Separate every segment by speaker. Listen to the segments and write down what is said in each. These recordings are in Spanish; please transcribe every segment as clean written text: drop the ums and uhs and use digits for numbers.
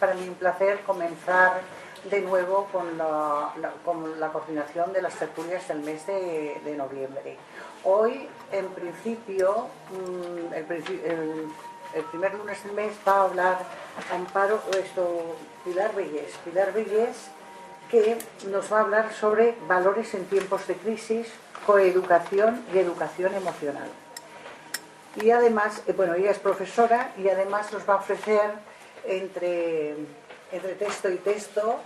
Speaker 1: para mí un placer comenzar de nuevo con la coordinación de las tertulias del mes de noviembre. Hoy, en principio, el primer lunes del mes va a hablar Pilar Vellés, que nos va a hablar sobre valores en tiempos de crisis, coeducación y educación emocional. Y además, ella es profesora y además nos va a ofrecer, entre texto y texto,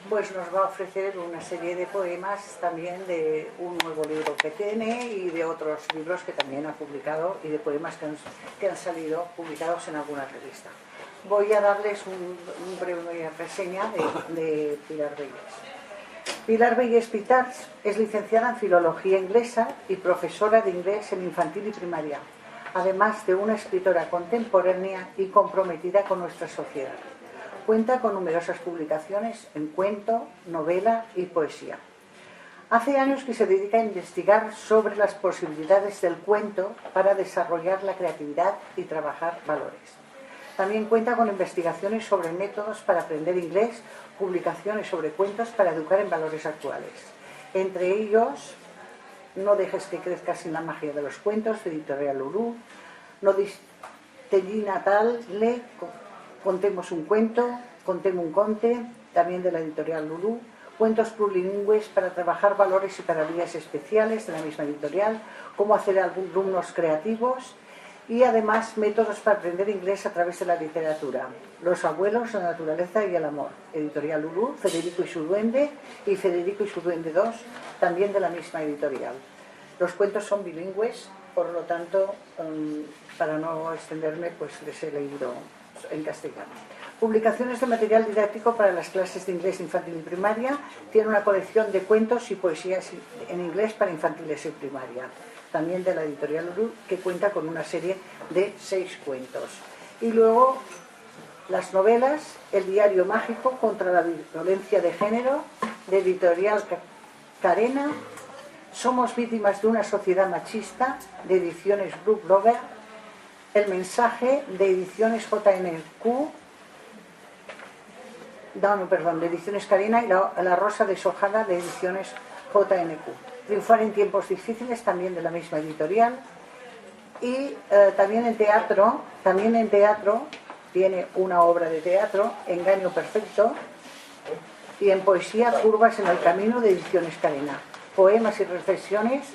Speaker 1: pues nos va a ofrecer una serie de poemas también de un nuevo libro que tiene y de otros libros que también ha publicado y de poemas que han salido publicados en alguna revista. Voy a darles una breve reseña de Pilar Vellés. Pilar Vellés Pitarch es licenciada en Filología Inglesa y profesora de inglés en infantil y primaria, además de una escritora contemporánea y comprometida con nuestra sociedad. Cuenta con numerosas publicaciones en cuento, novela y poesía. Hace años que se dedica a investigar sobre las posibilidades del cuento para desarrollar la creatividad y trabajar valores. También cuenta con investigaciones sobre métodos para aprender inglés, publicaciones sobre cuentos para educar en valores actuales. Entre ellos, No dejes que crezca sin la magia de los cuentos, de Editorial Lulú, No distegui Natal, Contemos un cuento, Contem un conte, también de la Editorial Lulú, Cuentos plurilingües para trabajar valores y para días especiales, de la misma editorial, Cómo hacer alumnos creativos, y además métodos para aprender inglés a través de la literatura, Los abuelos, la naturaleza y el amor, Editorial Lulú, Federico y su duende y Federico y su duende 2, también de la misma editorial. Los cuentos son bilingües, por lo tanto, para no extenderme, pues les he leído en castellano. Publicaciones de material didáctico para las clases de inglés infantil y primaria. Tiene una colección de cuentos y poesías en inglés para infantiles y primaria, también de la Editorial Lulú, que cuenta con una serie de 6 cuentos. Y luego las novelas, El diario mágico contra la violencia de género, de Editorial Carena, Somos víctimas de una sociedad machista, de Ediciones Brook Lover, El mensaje, de Ediciones JNQ, de Ediciones Carena, y La rosa deshojada, de Ediciones JNQ. Triunfar en tiempos difíciles, también de la misma editorial. Y también en teatro tiene una obra de teatro, Engaño perfecto, y en poesía, Curvas en el camino, de Ediciones Carena. Poemas y reflexiones,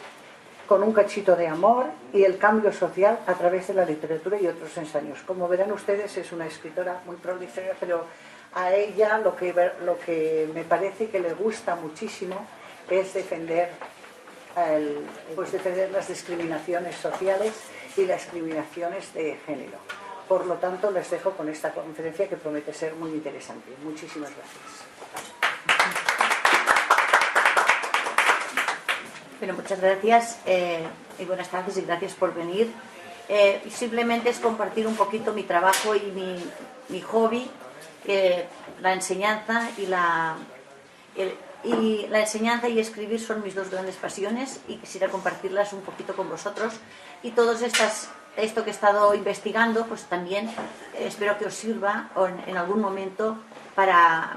Speaker 1: Con un cachito de amor, y El cambio social a través de la literatura y otros ensayos. Como verán ustedes, es una escritora muy prolífera, pero a ella lo que me parece que le gusta muchísimo es defender las discriminaciones sociales y las discriminaciones de género. Por lo tanto, les dejo con esta conferencia que promete ser muy interesante. Muchísimas gracias.
Speaker 2: Bueno, muchas gracias y buenas tardes y gracias por venir. Simplemente es compartir un poquito mi trabajo y mi hobby, la enseñanza la enseñanza y escribir son mis dos grandes pasiones, y quisiera compartirlas un poquito con vosotros. Y esto que he estado investigando, pues también espero que os sirva en algún momento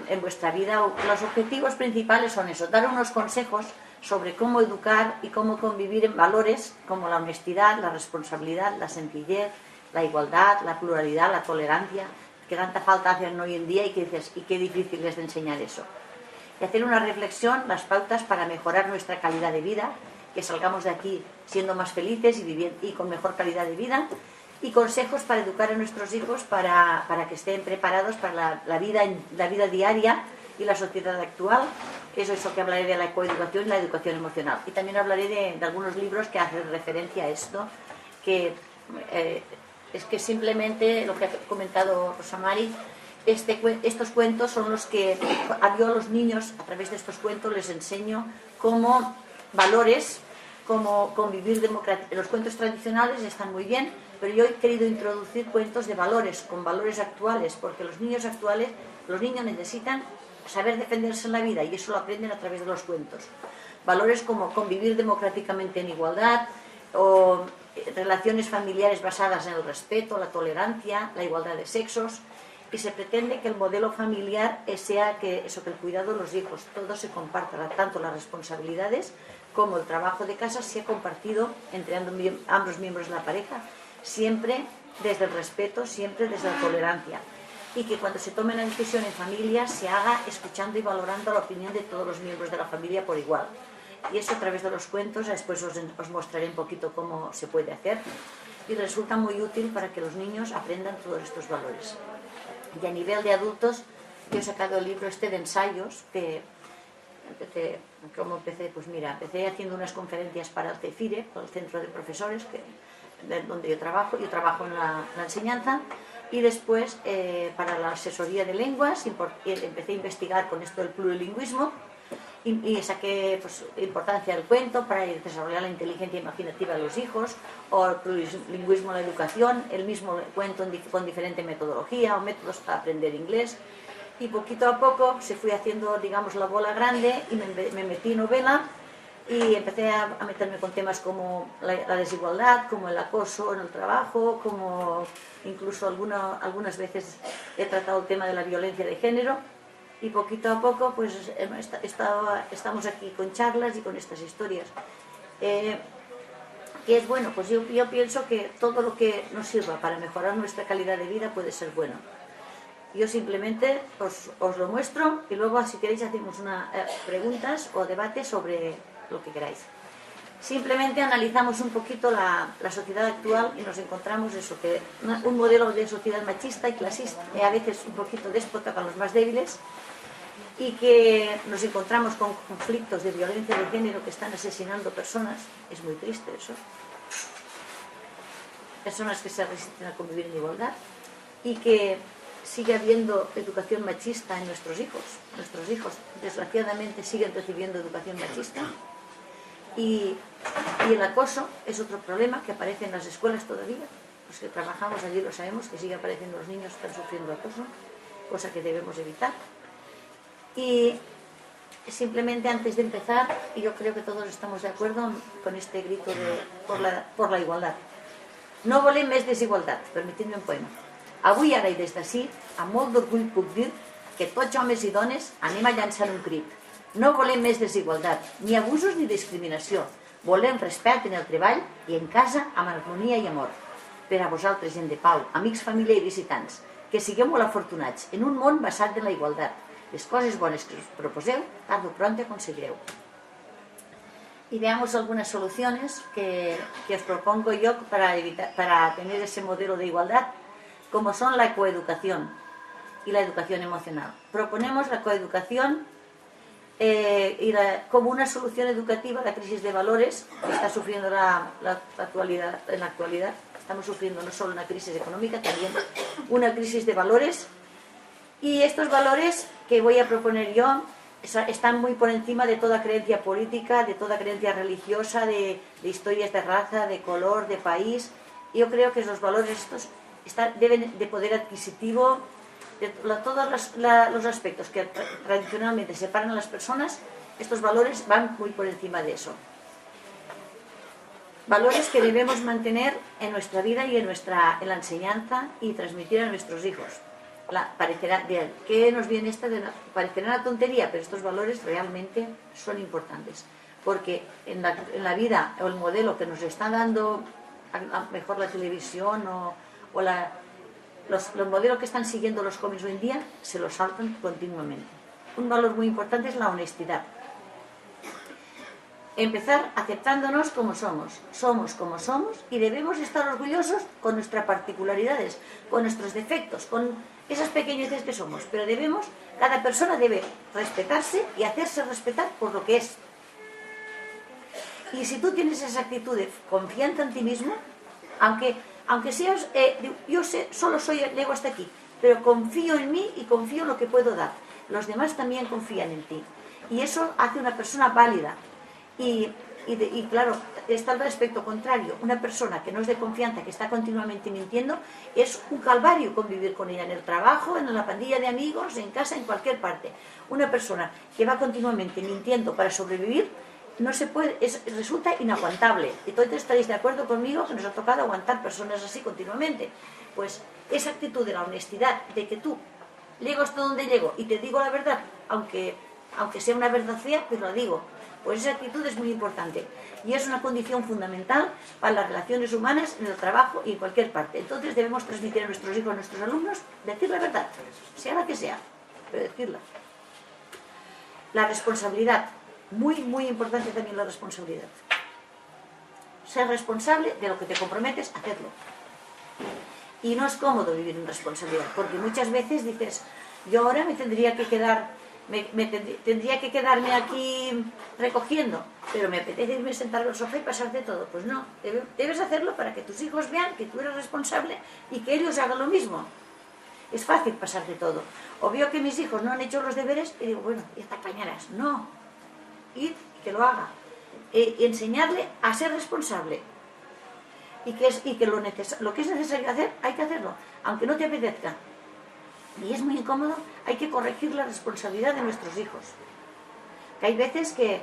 Speaker 2: en vuestra vida. Los objetivos principales son eso: dar unos consejos sobre cómo educar y cómo convivir en valores como la honestidad, la responsabilidad, la sencillez, la igualdad, la pluralidad, la tolerancia, que tanta falta hacen hoy en día y que dices, y qué difícil es de enseñar eso. Y hacer una reflexión, las pautas para mejorar nuestra calidad de vida, que salgamos de aquí siendo más felices y con mejor calidad de vida, y consejos para educar a nuestros hijos para que estén preparados para la vida diaria y la sociedad actual. Eso que hablaré de la coeducación y la educación emocional. Y también hablaré de algunos libros que hacen referencia a esto, que es que simplemente lo que ha comentado Rosa Mari, estos cuentos son los que yo a los niños, a través de estos cuentos, les enseño cómo valores, cómo convivir democráticamente. Los cuentos tradicionales están muy bien, pero yo he querido introducir cuentos de valores, con valores actuales, porque los niños necesitan saber defenderse en la vida, y eso lo aprenden a través de los cuentos. Valores como convivir democráticamente en igualdad, o relaciones familiares basadas en el respeto, la tolerancia, la igualdad de sexos, y se pretende que el modelo familiar sea que el cuidado de los hijos, todo se comparta, tanto las responsabilidades como el trabajo de casa sea compartido entre ambos miembros de la pareja, siempre desde el respeto, siempre desde la tolerancia, y que cuando se tome una decisión en familia se haga escuchando y valorando la opinión de todos los miembros de la familia por igual. Y eso a través de los cuentos, después os mostraré un poquito cómo se puede hacer, y resulta muy útil para que los niños aprendan todos estos valores. Y a nivel de adultos, yo he sacado el libro de ensayos, que empecé, pues mira, empecé haciendo unas conferencias para el CEFIRE, el Centro de Profesores, donde yo trabajo en la enseñanza, y después para la asesoría de lenguas empecé a investigar con esto del plurilingüismo, y saqué pues, importancia del cuento para desarrollar la inteligencia imaginativa de los hijos, o el plurilingüismo en la educación, el mismo cuento con diferente metodología o métodos para aprender inglés, y poquito a poco se fue haciendo, digamos, la bola grande, y me metí en novela y empecé a meterme con temas como la desigualdad, como el acoso en el trabajo, como incluso algunas veces he tratado el tema de la violencia de género. Y poquito a poco pues estamos aquí con charlas y con estas historias. Que es bueno, pues yo pienso que todo lo que nos sirva para mejorar nuestra calidad de vida puede ser bueno. Yo simplemente os lo muestro, y luego si queréis hacemos preguntas o debates sobre lo que queráis. Simplemente analizamos un poquito la sociedad actual y nos encontramos eso, que un modelo de sociedad machista y clasista, y a veces un poquito déspota con los más débiles, y que nos encontramos con conflictos de violencia de género que están asesinando personas. Es muy triste eso. Personas que se resisten a convivir en igualdad, y que sigue habiendo educación machista en nuestros hijos. Nuestros hijos, desgraciadamente, siguen recibiendo educación machista. Y el acoso es otro problema que aparece en las escuelas todavía. Los que trabajamos allí lo sabemos, que sigue apareciendo, los niños están sufriendo acoso, cosa que debemos evitar. Y simplemente antes de empezar, yo creo que todos estamos de acuerdo con este grito por la igualdad. No volem més desigualtat, permetid-me un poema. Avui, ara i des d'ací, amb molt d'orgull puc dir que tots homes i dones anem a llançar un crit. No volem més desigualtat, ni abusos ni discriminació. Volem respecte en el treball i en casa amb harmonia i amor. Per a vosaltres, gent de pau, amics, família i visitants, que sigueu molt afortunats en un món basat en la igualtat. Les coses bones que os proposeu, tarde o pronto conseguireu. Y veamos algunas soluciones que os propongo yo para tener ese modelo de igualdad, como son la coeducación y la educación emocional. Proponemos la coeducación como una solución educativa a la crisis de valores que está sufriendo en la actualidad. Estamos sufriendo no solo una crisis económica, también una crisis de valores. Y estos valores que voy a proponer yo están muy por encima de toda creencia política, de toda creencia religiosa, de historias de raza, de color, de país. Yo creo que los valores estos deben de poder adquisitivo, de todos los aspectos que tradicionalmente separan a las personas. Estos valores van muy por encima de eso. Valores que debemos mantener en nuestra vida y en la enseñanza y transmitir a nuestros hijos. Parecerá una tontería, pero estos valores realmente son importantes, porque en la vida, o el modelo que nos está dando mejor la televisión o los modelos que están siguiendo los jóvenes hoy en día, se los saltan continuamente. Un valor muy importante es la honestidad. Empezar aceptándonos como somos como somos, y debemos estar orgullosos con nuestras particularidades, con nuestros defectos, con esas pequeñeces que somos, pero cada persona debe respetarse y hacerse respetar por lo que es. Y si tú tienes esa actitud de confianza en ti mismo, aunque seas, solo llego hasta aquí, pero confío en mí y confío en lo que puedo dar, los demás también confían en ti, y eso hace una persona válida. Y claro, está el aspecto contrario. Una persona que no es de confianza, que está continuamente mintiendo, es un calvario convivir con ella en el trabajo, en la pandilla de amigos, en casa, en cualquier parte. Una persona que va continuamente mintiendo para sobrevivir, no se puede, resulta inaguantable. Y todos estaréis de acuerdo conmigo que nos ha tocado aguantar personas así continuamente. Pues esa actitud de la honestidad, de que tú llego hasta donde llego y te digo la verdad, aunque sea una verdad fea, pero la digo. Pues esa actitud es muy importante y es una condición fundamental para las relaciones humanas, en el trabajo y en cualquier parte. Entonces debemos transmitir a nuestros hijos, a nuestros alumnos, decir la verdad, sea la que sea, pero decirla. La responsabilidad, muy, muy importante también la responsabilidad. Ser responsable de lo que te comprometes, hacerlo. Y no es cómodo vivir en responsabilidad, porque muchas veces dices, yo ahora me tendría que quedar... tendría que quedarme aquí recogiendo, pero me apetece irme a sentar al sofá y pasarte todo. Pues no, debes hacerlo para que tus hijos vean que tú eres responsable y que ellos hagan lo mismo. Es fácil pasarte todo. O veo que mis hijos no han hecho los deberes y digo, bueno, ya te apañarás. No, ir y que lo haga. Enseñarle a ser responsable y que lo que es necesario hacer, hay que hacerlo, aunque no te apetezca. Y es muy incómodo, hay que corregir la responsabilidad de nuestros hijos. Que hay veces que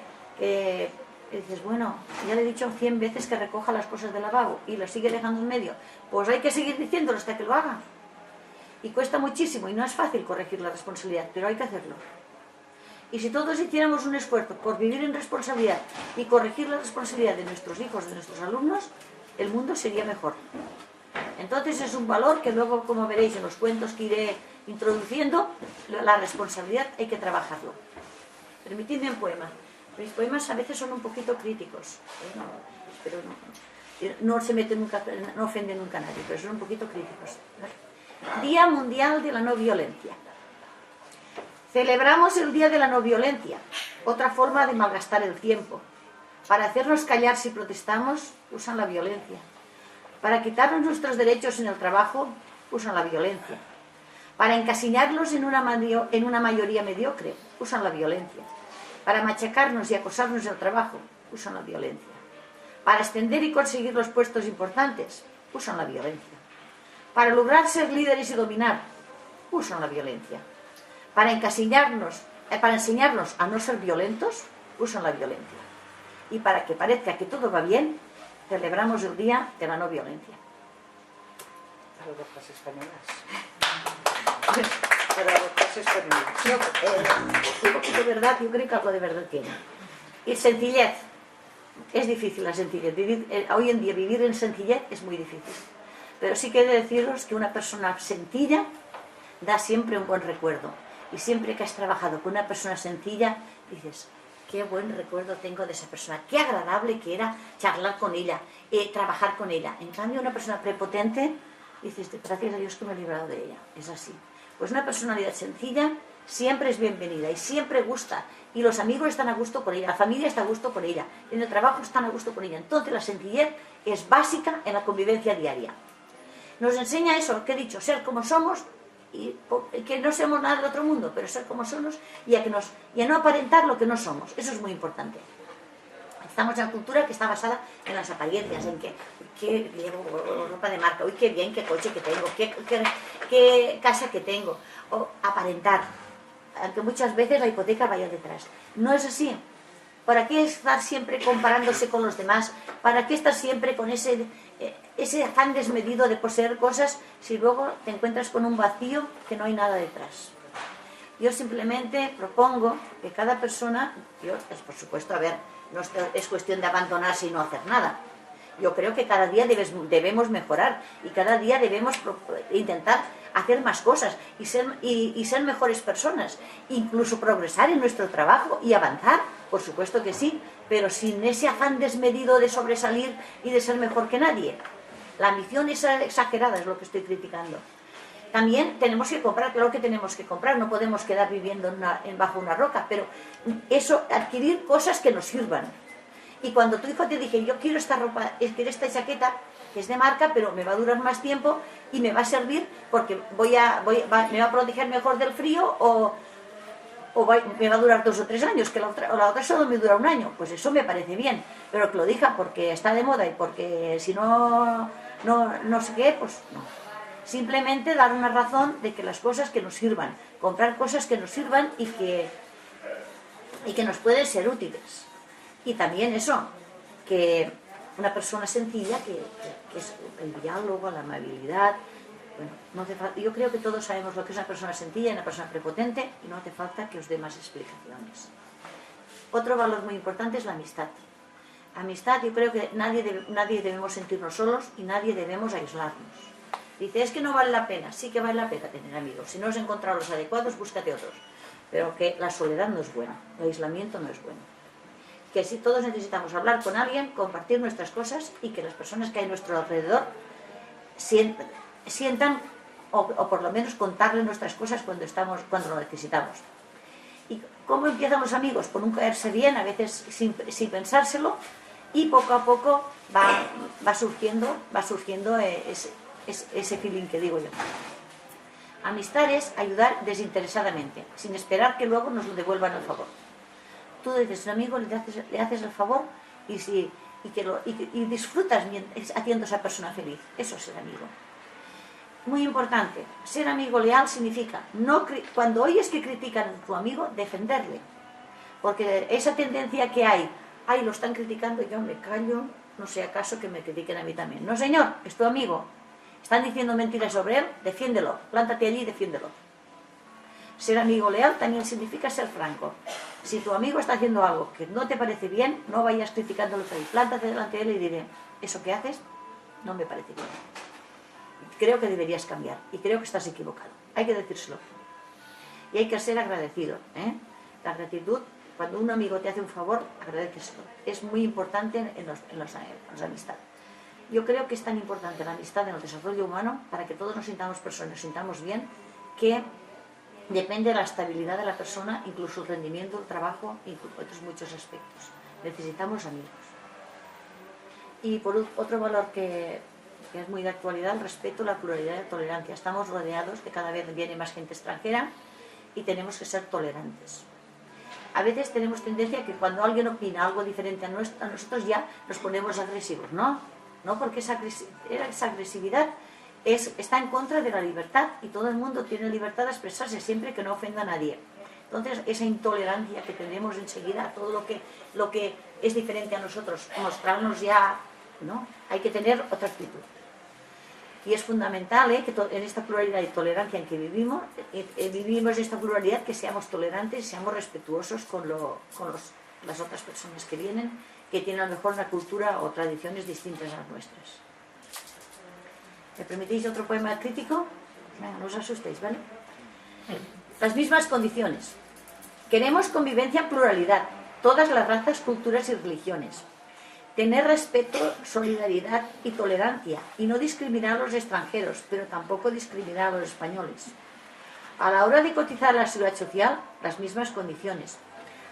Speaker 2: dices, bueno, ya le he dicho 100 veces que recoja las cosas del lavabo y las sigue dejando en medio. Pues hay que seguir diciéndolo hasta que lo haga. Y cuesta muchísimo y no es fácil corregir la responsabilidad, pero hay que hacerlo. Y si todos hiciéramos un esfuerzo por vivir en responsabilidad y corregir la responsabilidad de nuestros hijos, de nuestros alumnos, el mundo sería mejor. Entonces es un valor que luego, como veréis en los cuentos que iré introduciendo, la responsabilidad hay que trabajarlo. Permitidme un poema. Mis poemas a veces son un poquito críticos, pero no se mete nunca, no ofende nunca a nadie, pero son un poquito críticos. Día Mundial de la No Violencia. Celebramos el Día de la No Violencia, otra forma de malgastar el tiempo. Para hacernos callar si protestamos, usan la violencia. Para quitarnos nuestros derechos en el trabajo, usan la violencia. Para encasillarlos en una mayoría mediocre, usan la violencia. Para machacarnos y acosarnos en el trabajo, usan la violencia. Para extender y conseguir los puestos importantes, usan la violencia. Para lograr ser líderes y dominar, usan la violencia. Para encasillarnos, para enseñarnos a no ser violentos, usan la violencia. Y para que parezca que todo va bien, celebramos el Día de la No Violencia.
Speaker 1: Paradojas españolas. Paradojas españolas.
Speaker 2: Un poquito de verdad, yo creo que algo de verdad tiene. Y sencillez. Es difícil la sencillez. Hoy en día vivir en sencillez es muy difícil. Pero sí que he de deciros que una persona sencilla da siempre un buen recuerdo. Y siempre que has trabajado con una persona sencilla, dices, qué buen recuerdo tengo de esa persona, qué agradable que era charlar con ella, trabajar con ella. En cambio, una persona prepotente, dices, gracias a Dios que me he librado de ella. Es así. Pues una personalidad sencilla siempre es bienvenida y siempre gusta. Y los amigos están a gusto con ella, la familia está a gusto con ella, en el trabajo están a gusto con ella. Entonces la sencillez es básica en la convivencia diaria. Nos enseña eso, que he dicho, ser como somos, y que no seamos nada del otro mundo, pero ser como somos y a no aparentar lo que no somos. Eso es muy importante. Estamos en una cultura que está basada en las apariencias, en que llevo ropa de marca, uy, qué bien, qué coche que tengo, qué casa que tengo, o aparentar, aunque muchas veces la hipoteca vaya detrás. No es así. ¿Para qué estar siempre comparándose con los demás? ¿Para qué estar siempre con ese afán desmedido de poseer cosas si luego te encuentras con un vacío que no hay nada detrás? Yo simplemente propongo que cada persona, por supuesto, a ver, no es cuestión de abandonarse y no hacer nada. Yo creo que cada día debemos mejorar y cada día debemos intentar hacer más cosas y ser mejores personas, incluso progresar en nuestro trabajo y avanzar, por supuesto que sí, pero sin ese afán desmedido de sobresalir y de ser mejor que nadie. La ambición esa exagerada es lo que estoy criticando. También tenemos que comprar, claro que tenemos que comprar, no podemos quedar viviendo bajo una roca, pero eso, adquirir cosas que nos sirvan. Y cuando tu hijo te dije, yo quiero esta ropa, quiero esta chaqueta, que es de marca, pero me va a durar más tiempo y me va a servir porque me va a proteger mejor del frío o me va a durar 2 o 3 años, que la otra solo me dura 1 año, pues eso me parece bien, pero que lo diga porque está de moda y porque si no sé qué, pues no. Simplemente dar una razón de que las cosas que nos sirvan, comprar cosas que nos sirvan y que nos pueden ser útiles. Y también eso, que una persona sencilla, que es el diálogo, la amabilidad, Bueno, no hace falta, yo creo que todos sabemos lo que es una persona sencilla y una persona prepotente y no hace falta que os dé más explicaciones. Otro valor muy importante es la amistad. Amistad, yo creo que nadie debemos sentirnos solos y nadie debemos aislarnos. Dice, es que no vale la pena. Sí que vale la pena tener amigos. Si no has encontrado los adecuados, búscate otros. Pero que la soledad no es buena, el aislamiento no es bueno. Que sí, todos necesitamos hablar con alguien, compartir nuestras cosas y que las personas que hay a nuestro alrededor sientan o por lo menos contarle nuestras cosas cuando lo necesitamos. ¿Y cómo empiezan los amigos? Con un caerse bien, a veces sin pensárselo, y poco a poco va surgiendo ese feeling que digo yo. Amistad es ayudar desinteresadamente, sin esperar que luego nos lo devuelvan el favor. Tú dices a un amigo, le haces el favor y disfrutas haciendo a esa persona feliz. Eso es ser amigo. Muy importante, ser amigo leal significa, cuando oyes que critican a tu amigo, defenderle. Porque esa tendencia que hay, lo están criticando, yo me callo, no sea acaso que me critiquen a mí también. No señor, es tu amigo. Están diciendo mentiras sobre él, defiéndelo, plántate allí y defiéndelo. Ser amigo leal también significa ser franco. Si tu amigo está haciendo algo que no te parece bien, no vayas criticándolo ahí. Plántate delante de él y diré, eso que haces no me parece bien. Creo que deberías cambiar y creo que estás equivocado. Hay que decírselo. Y hay que ser agradecido. La gratitud, cuando un amigo te hace un favor, agradeceselo. Es muy importante en las amistades. Yo creo que es tan importante la amistad en el desarrollo humano para que todos nos sintamos personas, nos sintamos bien, que depende de la estabilidad de la persona, incluso el rendimiento del trabajo y otros muchos aspectos. Necesitamos amigos. Y por otro valor que es muy de actualidad, el respeto, la pluralidad y la tolerancia. Estamos rodeados de cada vez viene más gente extranjera y tenemos que ser tolerantes. A veces tenemos tendencia a que cuando alguien opina algo diferente a nosotros ya nos ponemos agresivos, ¿no? No, porque esa agresividad está en contra de la libertad y todo el mundo tiene libertad de expresarse siempre que no ofenda a nadie. Entonces, esa intolerancia que tenemos enseguida a todo lo que es diferente a nosotros, mostrarnos ya, ¿no? Hay que tener otra actitud. Y es fundamental que en esta pluralidad y tolerancia en que vivimos esta pluralidad, que seamos tolerantes, seamos respetuosos con las otras personas que vienen, que tienen a lo mejor una cultura o tradiciones distintas a las nuestras. ¿Me permitís otro poema crítico? No os asustéis, ¿vale? Las mismas condiciones. Queremos convivencia en pluralidad, todas las razas, culturas y religiones. Tener respeto, solidaridad y tolerancia, y no discriminar a los extranjeros, pero tampoco discriminar a los españoles. A la hora de cotizar a la seguridad social, las mismas condiciones.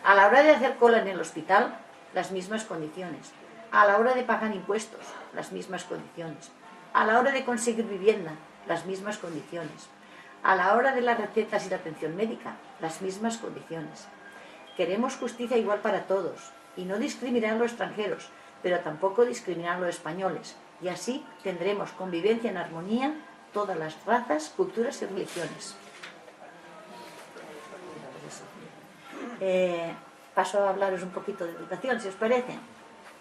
Speaker 2: A la hora de hacer cola en el hospital, las mismas condiciones. A la hora de pagar impuestos, las mismas condiciones. A la hora de conseguir vivienda, las mismas condiciones. A la hora de las recetas y la atención médica, las mismas condiciones. Queremos justicia igual para todos, y no discriminar a los extranjeros, pero tampoco discriminar a los españoles, y así tendremos convivencia en armonía todas las razas, culturas y religiones. Paso a hablaros un poquito de educación, si os parece.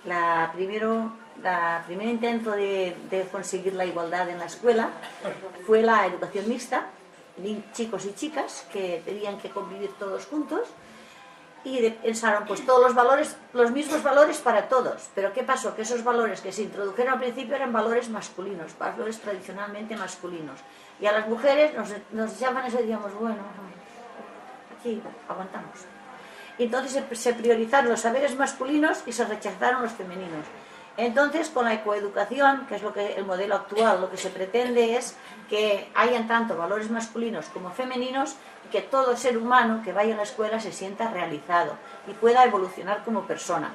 Speaker 2: El primer intento de conseguir la igualdad en la escuela fue la educación mixta, chicos y chicas que tenían que convivir todos juntos. Y pensaron, pues todos los valores, los mismos valores para todos. Pero ¿qué pasó? Que esos valores que se introdujeron al principio eran valores masculinos, valores tradicionalmente masculinos. Y a las mujeres nos llaman eso y decíamos, bueno, aquí aguantamos. Y entonces se priorizaron los saberes masculinos y se rechazaron los femeninos. Entonces, con la ecoeducación, que es el modelo actual, lo que se pretende es que hayan tanto valores masculinos como femeninos y que todo ser humano que vaya a la escuela se sienta realizado y pueda evolucionar como persona.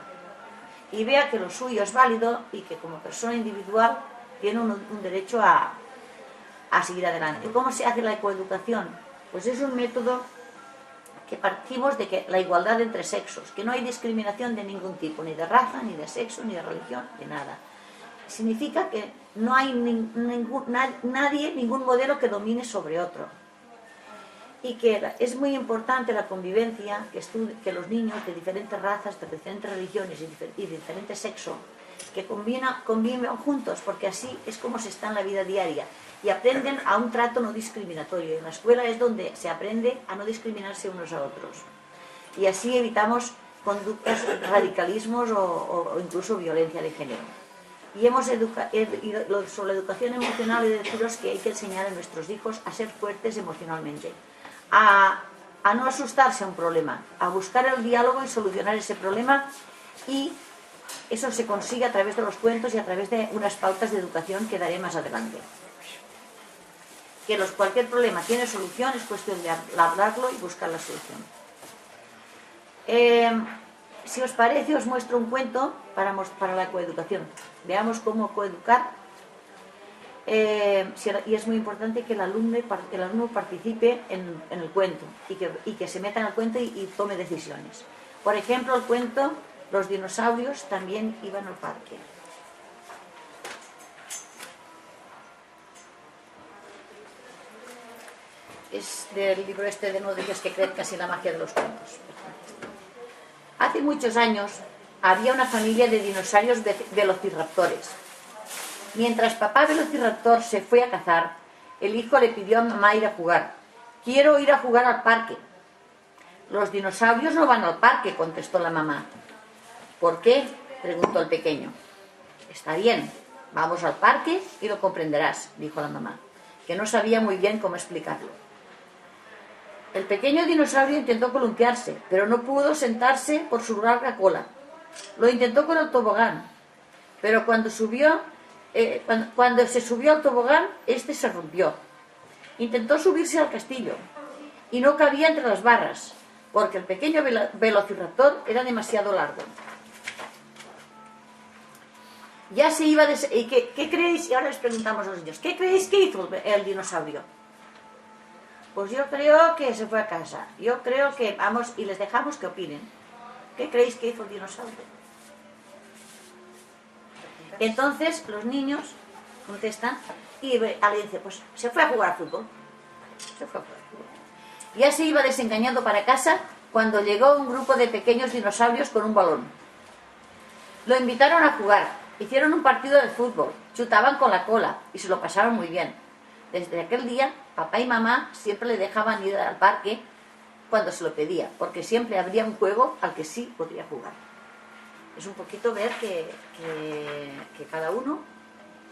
Speaker 2: Y vea que lo suyo es válido y que como persona individual tiene un derecho a seguir adelante. ¿Cómo se hace la ecoeducación? Pues es un método que partimos de que la igualdad entre sexos, que no hay discriminación de ningún tipo, ni de raza, ni de sexo, ni de religión, de nada. Significa que no hay ningún modelo que domine sobre otro. Y que es muy importante la convivencia, que los niños de diferentes razas, de diferentes religiones y de diferente sexo que convivan juntos, porque así es como se está en la vida diaria y aprenden a un trato no discriminatorio. En la escuela es donde se aprende a no discriminarse unos a otros y así evitamos conductas, radicalismos o incluso violencia de género. Y sobre la educación emocional, he de deciros que hay que enseñar a nuestros hijos a ser fuertes emocionalmente, a no asustarse a un problema, a buscar el diálogo y solucionar ese problema, y eso se consigue a través de los cuentos y a través de unas pautas de educación que daré más adelante. Que cualquier problema tiene solución, es cuestión de hablarlo y buscar la solución. Si os parece, os muestro un cuento para la coeducación. Veamos cómo coeducar. Y es muy importante que el alumno participe en el cuento y que se meta en el cuento y tome decisiones. Por ejemplo, el cuento Los dinosaurios también iban al parque. Es del libro de No dejes que crezcas y la magia de los cuentos. Hace muchos años había una familia de dinosaurios velociraptores. Mientras papá velociraptor se fue a cazar, el hijo le pidió a mamá ir a jugar. Quiero ir a jugar al parque. Los dinosaurios no van al parque, contestó la mamá. ¿Por qué?, preguntó el pequeño. Está bien, vamos al parque y lo comprenderás, dijo la mamá, que no sabía muy bien cómo explicarlo. El pequeño dinosaurio intentó columpiarse, pero no pudo sentarse por su larga cola. Lo intentó con el tobogán, pero cuando se subió al tobogán, este se rompió. Intentó subirse al castillo y no cabía entre las barras, porque el pequeño velociraptor era demasiado largo. Ya se iba ¿Qué creéis? Y ahora les preguntamos a los niños, ¿qué creéis que hizo el dinosaurio? Pues yo creo que se fue a casa. Yo creo que vamos y les dejamos que opinen. ¿Qué creéis que hizo el dinosaurio? Entonces los niños contestan y Ale dice, pues se fue a jugar al fútbol. Se fue a jugar al fútbol. Ya se iba desengañando para casa cuando llegó un grupo de pequeños dinosaurios con un balón. Lo invitaron a jugar, hicieron un partido de fútbol, chutaban con la cola y se lo pasaron muy bien. Desde aquel día, papá y mamá siempre le dejaban ir al parque cuando se lo pedía, porque siempre habría un juego al que sí podría jugar. Es un poquito ver que cada uno,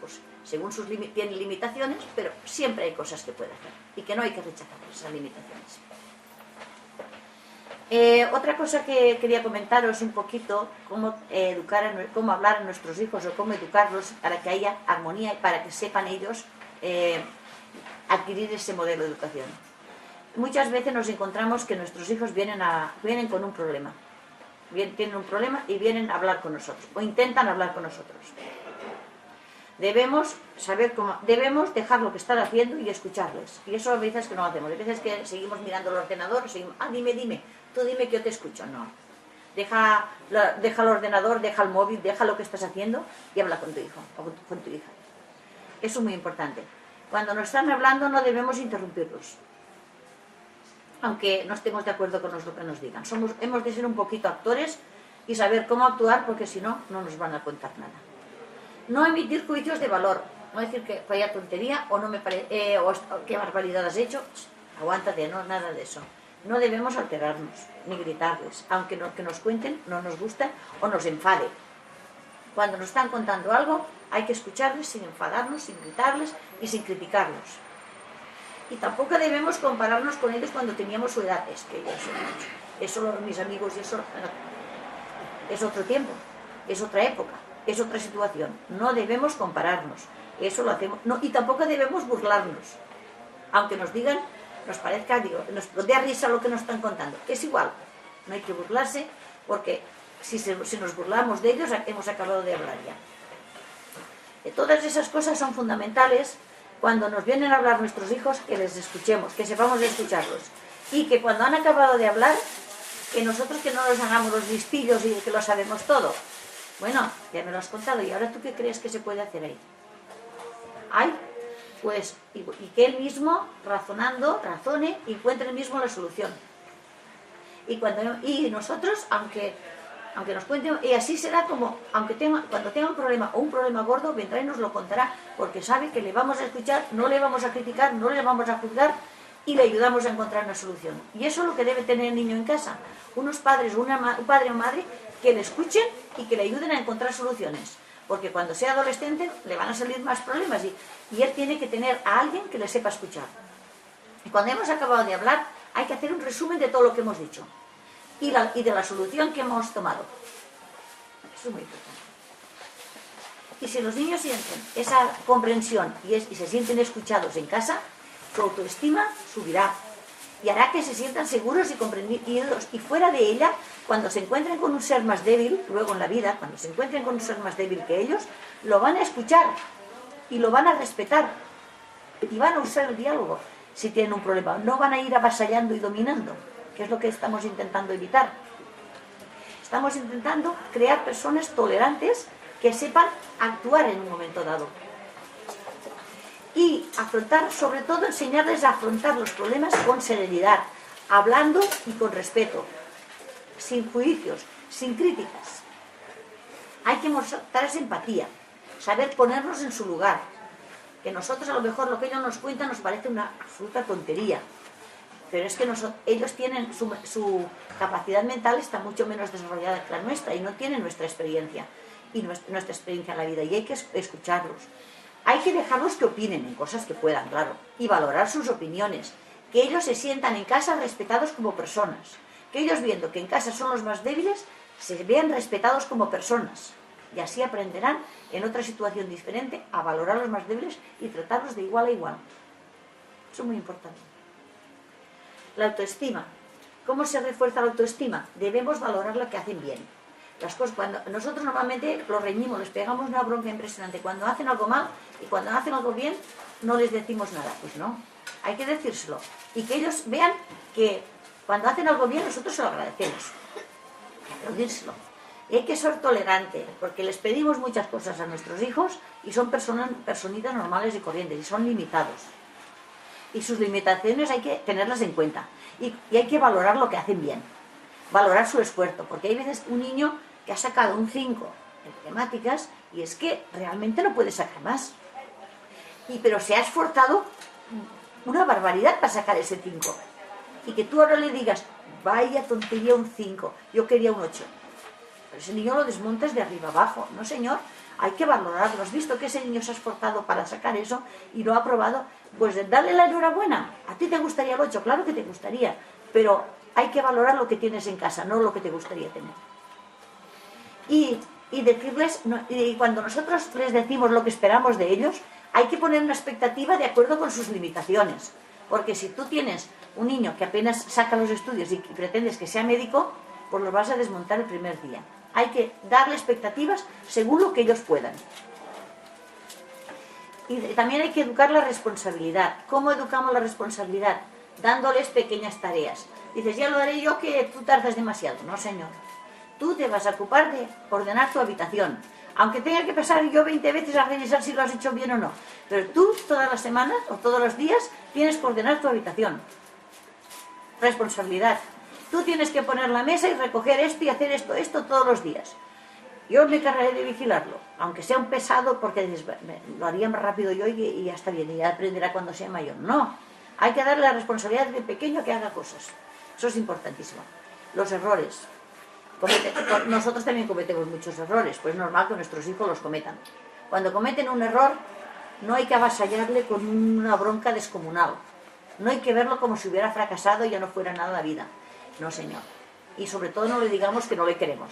Speaker 2: pues, según tiene limitaciones, pero siempre hay cosas que puede hacer y que no hay que rechazar esas limitaciones. Otra cosa que quería comentaros un poquito, cómo hablar a nuestros hijos o cómo educarlos para que haya armonía y para que sepan ellos adquirir ese modelo de educación. Muchas veces nos encontramos que nuestros hijos vienen con un problema. Tienen un problema y vienen a hablar con nosotros o intentan hablar con nosotros. Debemos dejar lo que están haciendo y escucharles. Y eso a veces que no lo hacemos. A veces que seguimos mirando el ordenador, dime, tú dime que yo te escucho. No. Deja el ordenador, deja el móvil, deja lo que estás haciendo y habla con tu hijo o con tu hija. Eso es muy importante. Cuando nos están hablando no debemos interrumpirlos, aunque no estemos de acuerdo con lo que nos digan. Hemos de ser un poquito actores y saber cómo actuar, porque si no, no nos van a contar nada. No emitir juicios de valor, no decir que vaya tontería o qué barbaridad has hecho, aguántate, no, nada de eso. No debemos alterarnos ni gritarles, aunque lo que nos cuenten no nos gusta o nos enfade. Cuando nos están contando algo, hay que escucharles sin enfadarnos, sin gritarles y sin criticarlos. Y tampoco debemos compararnos con ellos cuando teníamos su edad. Es que yo soy mucho. Eso, mis amigos, y eso es otro tiempo, es otra época, es otra situación. No debemos compararnos. Eso lo hacemos. No, y tampoco debemos burlarnos. Aunque nos digan, nos parezca, nos dé risa lo que nos están contando. Es igual. No hay que burlarse, porque si nos burlamos de ellos, hemos acabado de hablar ya. Todas esas cosas son fundamentales cuando nos vienen a hablar nuestros hijos, que les escuchemos, que sepamos escucharlos. Y que cuando han acabado de hablar, que nosotros que no nos hagamos los listillos y que lo sabemos todo. Bueno, ya me lo has contado, ¿y ahora tú qué crees que se puede hacer ahí? Pues, y que él mismo, razone y encuentre él mismo la solución. Y nosotros, aunque aunque nos cuente, y así será como, cuando tenga un problema o un problema gordo, vendrá y nos lo contará, porque sabe que le vamos a escuchar, no le vamos a criticar, no le vamos a juzgar y le ayudamos a encontrar una solución. Y eso es lo que debe tener el niño en casa, unos padres, un padre o madre que le escuchen y que le ayuden a encontrar soluciones, porque cuando sea adolescente le van a salir más problemas y él tiene que tener a alguien que le sepa escuchar. Y cuando hemos acabado de hablar, hay que hacer un resumen de todo lo que hemos dicho y de la solución que hemos tomado. Eso es muy importante. Y si los niños sienten esa comprensión y se sienten escuchados en casa, su autoestima subirá y hará que se sientan seguros y comprendidos. Y fuera de ella, cuando se encuentren con un ser más débil, luego en la vida, cuando se encuentren con un ser más débil que ellos, lo van a escuchar y lo van a respetar y van a usar el diálogo si tienen un problema. No van a ir avasallando y dominando, que es lo que estamos intentando evitar. Estamos intentando crear personas tolerantes que sepan actuar en un momento dado. Y afrontar, sobre todo, enseñarles a afrontar los problemas con serenidad, hablando y con respeto, sin juicios, sin críticas. Hay que mostrar esa empatía, saber ponernos en su lugar. Que nosotros a lo mejor lo que ellos nos cuentan nos parece una absoluta tontería, pero es que ellos tienen su capacidad mental está mucho menos desarrollada que la nuestra y no tienen nuestra experiencia y nuestra experiencia en la vida, y hay que escucharlos. Hay que dejarlos que opinen en cosas que puedan, claro, y valorar sus opiniones, que ellos se sientan en casa respetados como personas, que ellos, viendo que en casa son los más débiles, se vean respetados como personas, y así aprenderán en otra situación diferente a valorar a los más débiles y tratarlos de igual a igual. Eso es muy importante. La autoestima. ¿Cómo se refuerza la autoestima? Debemos valorar lo que hacen bien. Las cosas, cuando nosotros normalmente los reñimos, les pegamos una bronca impresionante cuando hacen algo mal, y cuando hacen algo bien no les decimos nada. Pues no, hay que decírselo y que ellos vean que cuando hacen algo bien nosotros se lo agradecemos, aplaudírselo. Y hay que ser tolerante, porque les pedimos muchas cosas a nuestros hijos y son personitas normales y corrientes y son limitados, y sus limitaciones hay que tenerlas en cuenta y hay que valorar lo que hacen bien, valorar su esfuerzo, porque hay veces un niño que ha sacado un 5 en matemáticas y es que realmente no puede sacar más, pero se ha esforzado una barbaridad para sacar ese 5, y que tú ahora le digas, vaya tontería un 5, yo quería un 8, pero ese niño lo desmontas de arriba abajo. No, señor, hay que valorarlo. ¿Has visto que ese niño se ha esforzado para sacar eso y lo ha aprobado? Pues darle la enhorabuena. ¿A ti te gustaría el 8? Claro que te gustaría, pero hay que valorar lo que tienes en casa, no lo que te gustaría tener. Y decirles, y cuando nosotros les decimos lo que esperamos de ellos, hay que poner una expectativa de acuerdo con sus limitaciones. Porque si tú tienes un niño que apenas saca los estudios y pretendes que sea médico, pues lo vas a desmontar el primer día. Hay que darle expectativas según lo que ellos puedan. Y también hay que educar la responsabilidad. ¿Cómo educamos la responsabilidad? Dándoles pequeñas tareas. Dices, ya lo haré yo, que tú tardas demasiado. No, señor. Tú te vas a ocupar de ordenar tu habitación. Aunque tenga que pasar yo 20 veces a revisar si lo has hecho bien o no. Pero tú todas las semanas o todos los días tienes que ordenar tu habitación. Responsabilidad. Tú tienes que poner la mesa y recoger esto y hacer esto todos los días. Yo me encargaré de vigilarlo, aunque sea un pesado, porque lo haría más rápido yo y ya está bien, y ya aprenderá cuando sea mayor. No, hay que darle la responsabilidad de pequeño que haga cosas. Eso es importantísimo. Los errores. Nosotros también cometemos muchos errores, pues es normal que nuestros hijos los cometan. Cuando cometen un error, no hay que avasallarle con una bronca descomunal. No hay que verlo como si hubiera fracasado y ya no fuera nada la vida. No, señor. Y sobre todo no le digamos que no le queremos.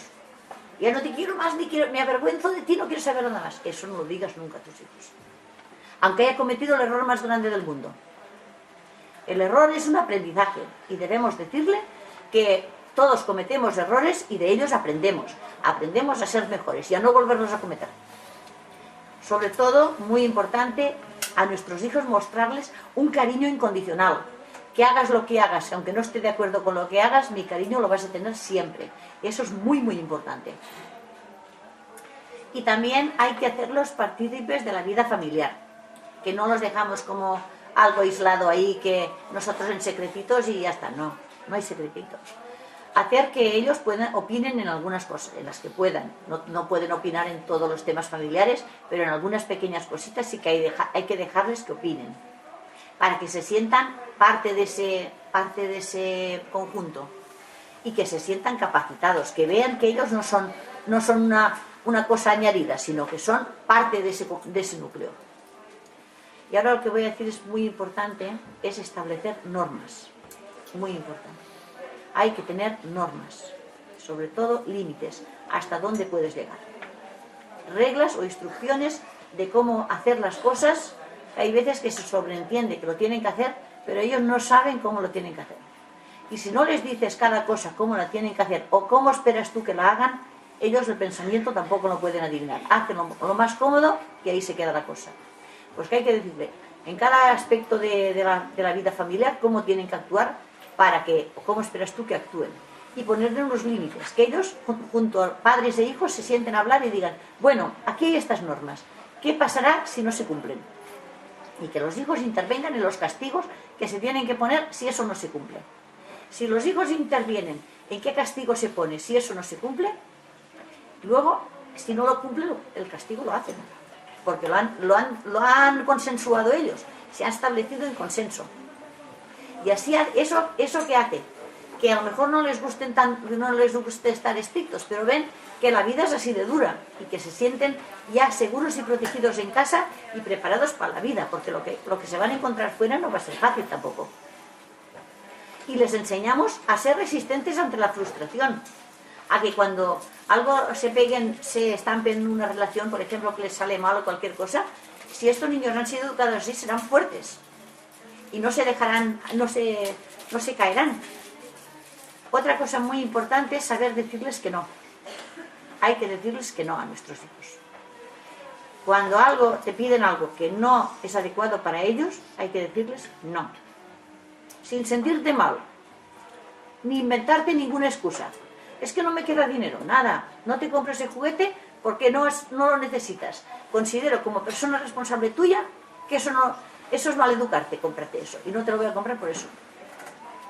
Speaker 2: Ya no te quiero más, me avergüenzo de ti, no quiero saber nada más. Eso no lo digas nunca a tus hijos. Aunque haya cometido el error más grande del mundo. El error es un aprendizaje y debemos decirle que todos cometemos errores y de ellos aprendemos. Aprendemos a ser mejores y a no volverlos a cometer. Sobre todo, muy importante, a nuestros hijos mostrarles un cariño incondicional. Que hagas lo que hagas, aunque no esté de acuerdo con lo que hagas, mi cariño lo vas a tener siempre. Eso es muy, muy importante. Y también hay que hacerlos partícipes de la vida familiar. Que no los dejamos como algo aislado ahí, que nosotros en secretitos y ya está. No, no hay secretitos. hacer que ellos opinen en algunas cosas, en las que puedan. No pueden opinar en todos los temas familiares, pero en algunas pequeñas cositas sí que hay que dejarles que opinen, para que se sientan parte de ese conjunto y que se sientan capacitados, que vean que ellos no son una cosa añadida, sino que son parte de ese núcleo. Y ahora lo que voy a decir es muy importante, es establecer normas, muy importante. Hay que tener normas, sobre todo límites, hasta dónde puedes llegar. Reglas o instrucciones de cómo hacer las cosas. Hay veces que se sobreentiende que lo tienen que hacer, pero ellos no saben cómo lo tienen que hacer. Y si no les dices cada cosa cómo la tienen que hacer o cómo esperas tú que la hagan, ellos el pensamiento tampoco lo pueden adivinar. Hacen lo más cómodo y ahí se queda la cosa. Pues que hay que decirle, en cada aspecto de la vida familiar, cómo tienen que actuar o cómo esperas tú que actúen. Y ponerle unos límites, que ellos, junto a padres e hijos, se sienten a hablar y digan, bueno, aquí hay estas normas, ¿qué pasará si no se cumplen? Y que los hijos intervengan en los castigos que se tienen que poner si eso no se cumple. Si los hijos intervienen en qué castigo se pone si eso no se cumple, luego, si no lo cumple, el castigo lo hacen, porque lo han consensuado ellos, se ha establecido en consenso. Y así eso que hace, que a lo mejor no les guste estar estrictos, pero ven que la vida es así de dura y que se sienten ya seguros y protegidos en casa y preparados para la vida, porque lo que se van a encontrar fuera no va a ser fácil tampoco. Y les enseñamos a ser resistentes ante la frustración, a que cuando algo se estampe en una relación, por ejemplo, que les sale mal o cualquier cosa, si estos niños han sido educados así, serán fuertes y no se dejarán, no se caerán. Otra cosa muy importante es saber decirles que no. Hay que decirles que no a nuestros hijos. Cuando te piden algo que no es adecuado para ellos, hay que decirles no. Sin sentirte mal, ni inventarte ninguna excusa. Es que no me queda dinero, nada, no te compres ese juguete porque no lo necesitas. Considero como persona responsable tuya que eso es maleducarte, cómprate eso. Y no te lo voy a comprar por eso.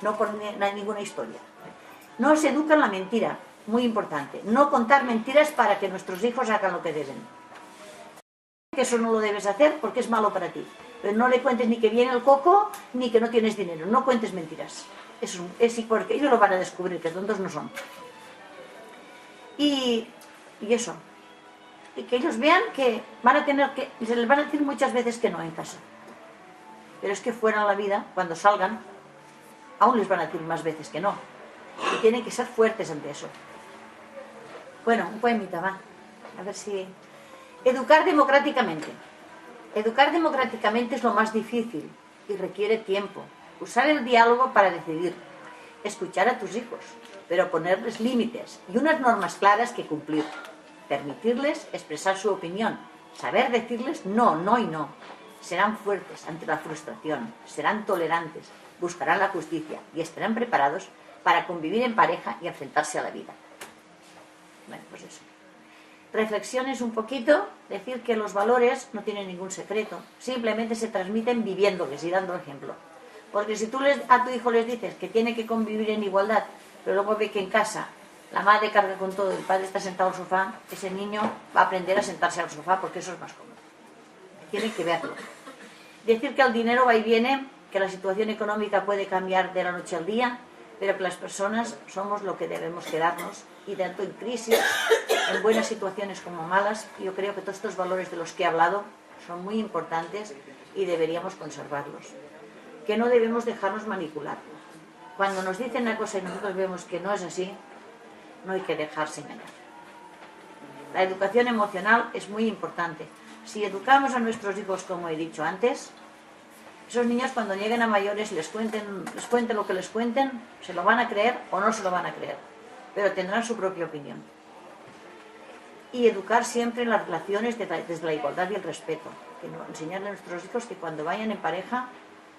Speaker 2: No por ninguna historia. No se educa en la mentira, muy importante. No contar mentiras para que nuestros hijos hagan lo que deben. Que eso no lo debes hacer porque es malo para ti. Pero no le cuentes ni que viene el coco, ni que no tienes dinero. No cuentes mentiras. Eso es porque ellos lo van a descubrir, que tontos no son. Y eso. Y que ellos vean que se les van a decir muchas veces que no en casa. Pero es que fuera en la vida, cuando salgan, aún les van a decir más veces que no. Y tienen que ser fuertes ante eso. Bueno, un poemita, va. A ver si... Educar democráticamente. Educar democráticamente es lo más difícil y requiere tiempo. Usar el diálogo para decidir. Escuchar a tus hijos, pero ponerles límites y unas normas claras que cumplir. Permitirles expresar su opinión. Saber decirles no, no y no. Serán fuertes ante la frustración. Serán tolerantes. Buscarán la justicia y estarán preparados para convivir en pareja y enfrentarse a la vida. Bueno, pues eso. Reflexiones un poquito, decir que los valores no tienen ningún secreto, simplemente se transmiten viviéndoles y dando ejemplo. Porque si tú a tu hijo les dices que tiene que convivir en igualdad, pero luego ve que en casa la madre carga con todo y el padre está sentado al sofá, ese niño va a aprender a sentarse al sofá porque eso es más cómodo. Tiene que verlo. Decir que el dinero va y viene, que la situación económica puede cambiar de la noche al día, pero que las personas somos lo que debemos quedarnos, y tanto en crisis, en buenas situaciones como malas. Yo creo que todos estos valores de los que he hablado son muy importantes y deberíamos conservarlos. Que no debemos dejarnos manipular. Cuando nos dicen una cosa y nosotros vemos que no es así, no hay que dejarse engañar. La educación emocional es muy importante. Si educamos a nuestros hijos, como he dicho antes, esos niños cuando lleguen a mayores les cuenten lo que les cuenten, se lo van a creer o no se lo van a creer, pero tendrán su propia opinión. Y educar siempre en las relaciones desde la igualdad y el respeto. Enseñarle a nuestros hijos que cuando vayan en pareja,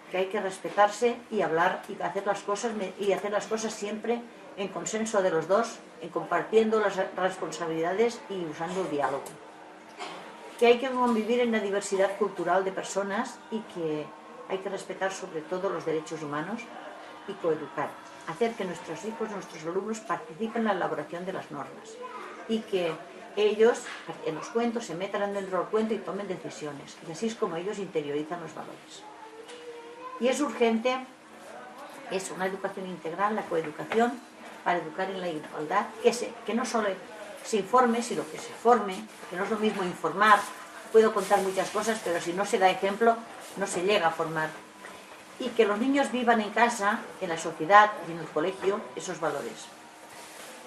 Speaker 2: que hay que respetarse y hablar y hacer las cosas siempre en consenso de los dos, en compartiendo las responsabilidades y usando el diálogo. Que hay que convivir en la diversidad cultural de personas y que hay que respetar sobre todo los derechos humanos y coeducar. hacer que nuestros hijos, nuestros alumnos participen en la elaboración de las normas y que ellos en los cuentos se metan dentro del cuento y tomen decisiones. Y así es como ellos interiorizan los valores. Y es urgente, es una educación integral, la coeducación, para educar en la igualdad, que no solo se informe, sino que se forme, que no es lo mismo informar. Puedo contar muchas cosas, pero si no se da ejemplo, no se llega a formar. Y que los niños vivan en casa, en la sociedad y en el colegio esos valores.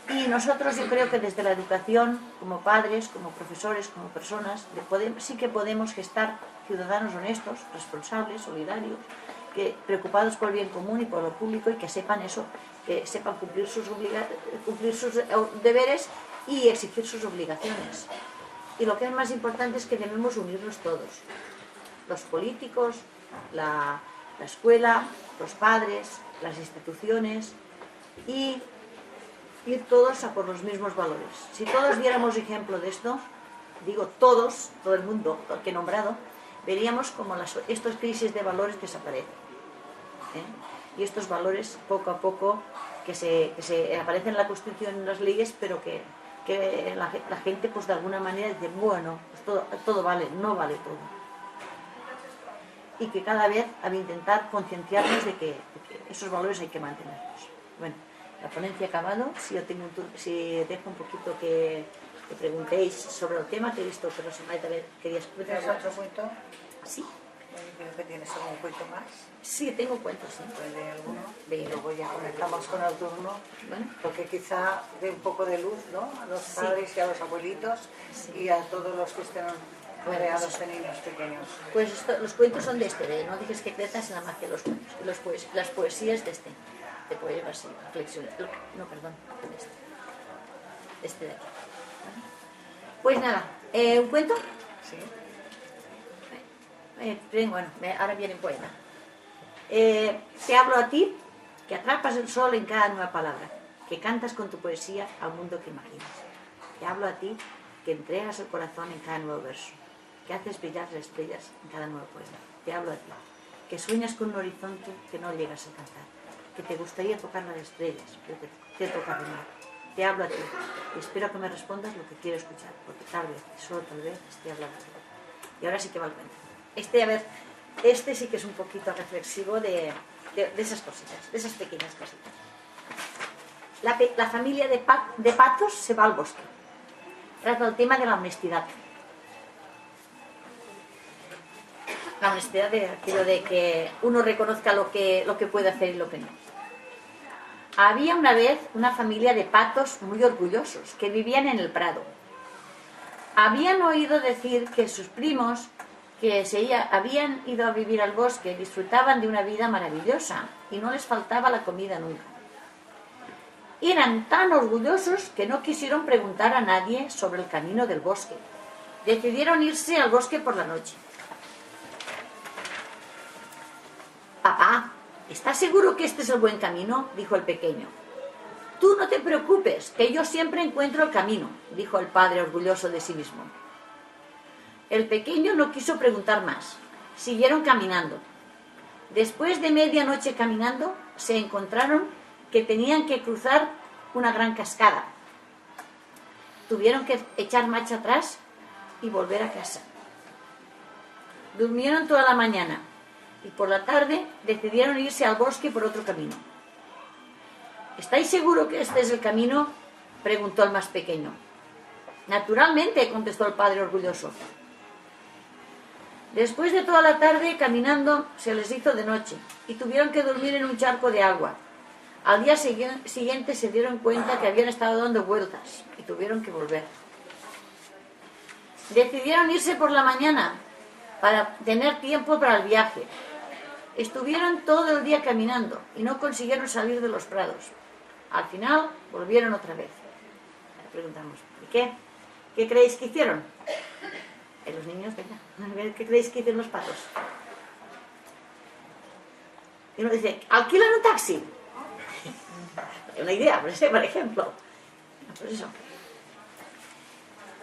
Speaker 2: Y nosotros, yo creo que desde la educación, como padres, como profesores, como personas, sí que podemos gestar ciudadanos honestos, responsables, solidarios, preocupados por el bien común y por lo público, y que sepan eso, que sepan cumplir sus deberes y exigir sus obligaciones. Y lo que es más importante es que debemos unirnos todos, los políticos, la escuela, los padres, las instituciones, y ir todos a por los mismos valores. Si todos diéramos ejemplo de esto, digo todos, todo el mundo que he nombrado, veríamos como estas crisis de valores desaparecen. Y estos valores poco a poco que se aparecen en la Constitución, en las leyes, pero que la gente pues de alguna manera dice, bueno, pues todo vale, no vale todo. Y que cada vez hay que intentar concienciarnos de que esos valores hay que mantenerlos. Bueno, la ponencia ha acabado. Si dejo un poquito que preguntéis sobre el tema, que he visto que Rosa María también querías comentar.
Speaker 1: ¿Tienes otro cuento?
Speaker 2: Sí.
Speaker 1: Creo que tienes algún cuento más.
Speaker 2: Sí, tengo cuentos, sí.
Speaker 1: Pues de alguno.
Speaker 2: Venga.
Speaker 1: Y luego ya conectamos con el turno.
Speaker 2: Bueno.
Speaker 1: Porque quizá dé un poco de luz, ¿no? A los
Speaker 2: Sí.
Speaker 1: padres y a los abuelitos,
Speaker 2: Sí.
Speaker 1: y a todos los que estén rodeados de niños pequeños.
Speaker 2: Pues los cuentos son de no dices que cretas en la magia de los cuentos. Y las poesías de poemas así, reflexiones. No, perdón, de este de aquí. Pues nada, ¿un cuento?
Speaker 1: Sí.
Speaker 2: Bueno, ahora viene un poema. Te hablo a ti, que atrapas el sol en cada nueva palabra, que cantas con tu poesía al mundo que imaginas. Te hablo a ti, que entregas el corazón en cada nuevo verso, que haces brillar las estrellas en cada nuevo poema. Te hablo a ti, que sueñas con un horizonte que no llegas a alcanzar, que te gustaría tocar las estrellas, pero que te toca rimar. Te hablo a ti, y espero que me respondas lo que quiero escuchar, porque tal vez, solo tal vez, estoy hablando de ti. Y ahora sí que va el cuento. Este sí que es un poquito reflexivo de esas cositas, de esas pequeñas cositas. La familia de patos se va al bosque. Trata el tema de la honestidad. La honestidad de aquello de que uno reconozca lo que puede hacer y lo que no. Había una vez una familia de patos muy orgullosos que vivían en el prado. Habían oído decir que sus primos que habían ido a vivir al bosque disfrutaban de una vida maravillosa y no les faltaba la comida nunca. Eran tan orgullosos que no quisieron preguntar a nadie sobre el camino del bosque. Decidieron irse al bosque por la noche. «Papá, ¿estás seguro que este es el buen camino?», dijo el pequeño. «Tú no te preocupes, que yo siempre encuentro el camino», dijo el padre orgulloso de sí mismo. El pequeño no quiso preguntar más. Siguieron caminando. Después de media noche caminando, se encontraron que tenían que cruzar una gran cascada. Tuvieron que echar marcha atrás y volver a casa. Durmieron toda la mañana y por la tarde decidieron irse al bosque por otro camino. «¿Estáis seguros que este es el camino?», preguntó el más pequeño. «Naturalmente», contestó el padre orgulloso. Después de toda la tarde caminando, se les hizo de noche y tuvieron que dormir en un charco de agua. Al día siguiente se dieron cuenta que habían estado dando vueltas y tuvieron que volver. Decidieron irse por la mañana para tener tiempo para el viaje. Estuvieron todo el día caminando y no consiguieron salir de los prados. Al final volvieron otra vez. Le preguntamos, ¿y qué? ¿Qué creéis que hicieron? Los niños, venga, ¿qué creéis que hicieron los patos? Y uno dice, ¿alquilan un taxi? Una idea, por ejemplo. Pues eso.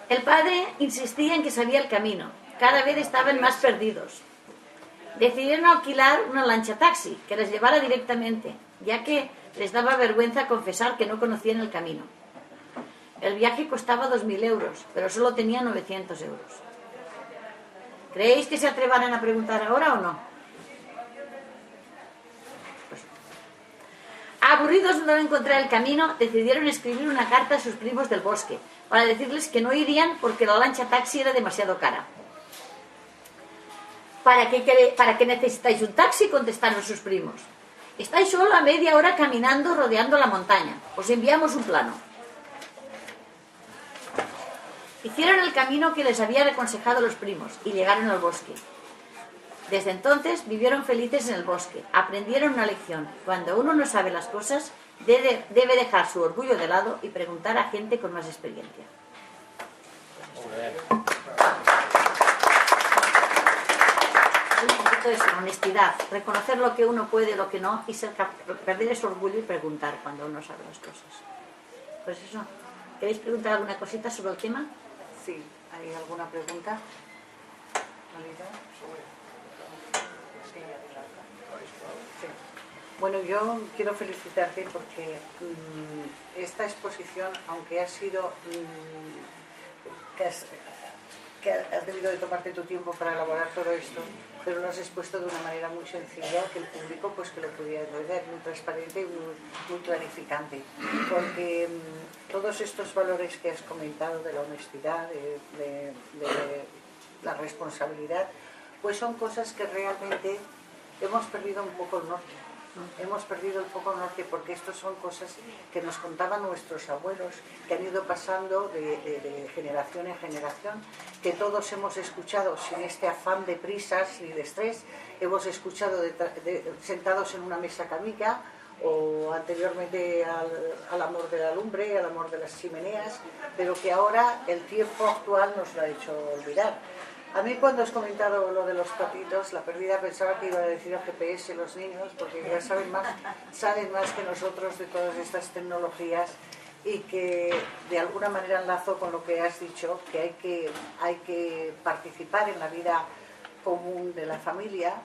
Speaker 2: El padre insistía en que sabía el camino. Cada vez estaban más perdidos. Decidieron alquilar una lancha taxi que les llevara directamente, ya que Les daba vergüenza confesar que no conocían el camino. El viaje costaba 2.000 euros, pero solo tenía 900 euros. ¿Creéis que se atreverán a preguntar ahora o no? Pues, aburridos de no encontrar el camino, decidieron escribir una carta a sus primos del bosque para decirles que no irían porque la lancha taxi era demasiado cara. ¿Para qué necesitáis un taxi?, contestaron sus primos. Estáis solo a media hora caminando rodeando la montaña. Os enviamos un plano. Hicieron el camino que les habían aconsejado los primos y llegaron al bosque. Desde entonces vivieron felices en el bosque. Aprendieron una lección. Cuando uno no sabe las cosas, debe dejar su orgullo de lado y preguntar a gente con más experiencia. Un poquito de eso, honestidad. Reconocer lo que uno puede, lo que no, y perder ese orgullo y preguntar cuando uno sabe las cosas. Pues eso. ¿Queréis preguntar alguna cosita sobre el tema?
Speaker 1: Sí, ¿hay alguna pregunta? Sí. Bueno, yo quiero felicitarte porque esta exposición, aunque ha sido que has debido de tomarte tu tiempo para elaborar todo esto, pero lo has expuesto de una manera muy sencilla, que el público pues que lo pudiera ver, muy transparente y muy clarificante, porque todos estos valores que has comentado de la honestidad, de la responsabilidad, pues son cosas que realmente hemos perdido un poco el norte. Hemos perdido el foco norte porque estas son cosas que nos contaban nuestros abuelos, que han ido pasando de generación en generación, que todos hemos escuchado sin este afán de prisas ni de estrés, hemos escuchado sentados en una mesa camica o anteriormente al amor de la lumbre, al amor de las chimeneas, pero que ahora el tiempo actual nos lo ha hecho olvidar. A mí cuando has comentado lo de los patitos, la pérdida, pensaba que iba a decir el GPS los niños, porque ya saben más que nosotros de todas estas tecnologías, y que de alguna manera enlazo con lo que has dicho, que hay que participar en la vida común de la familia,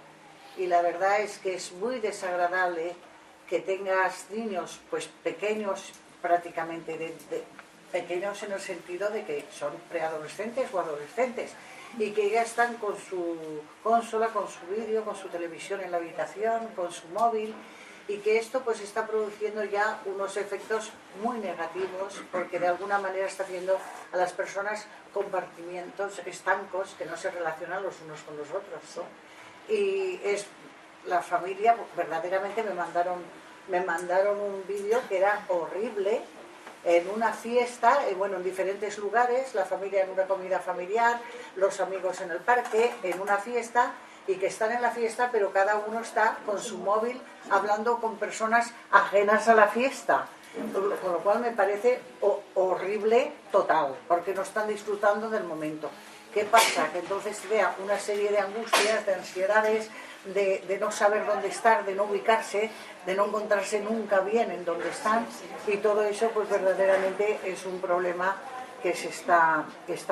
Speaker 1: y la verdad es que es muy desagradable que tengas niños pues pequeños, prácticamente pequeños en el sentido de que son preadolescentes o adolescentes, y que ya están con su consola, con su vídeo, con su televisión en la habitación, con su móvil, y que esto pues está produciendo ya unos efectos muy negativos, porque de alguna manera está haciendo a las personas compartimientos estancos que no se relacionan los unos con los otros, ¿no? Y es la familia, verdaderamente me mandaron un vídeo que era horrible, en una fiesta, bueno, en diferentes lugares, la familia en una comida familiar, los amigos en el parque, en una fiesta, y que están en la fiesta, pero cada uno está con su móvil hablando con personas ajenas a la fiesta, con lo cual me parece horrible total, porque no están disfrutando del momento. ¿Qué pasa? Que entonces crea una serie de angustias, de ansiedades, de no saber dónde estar, de no ubicarse, de no encontrarse nunca bien en donde están, y todo eso pues verdaderamente es un problema que está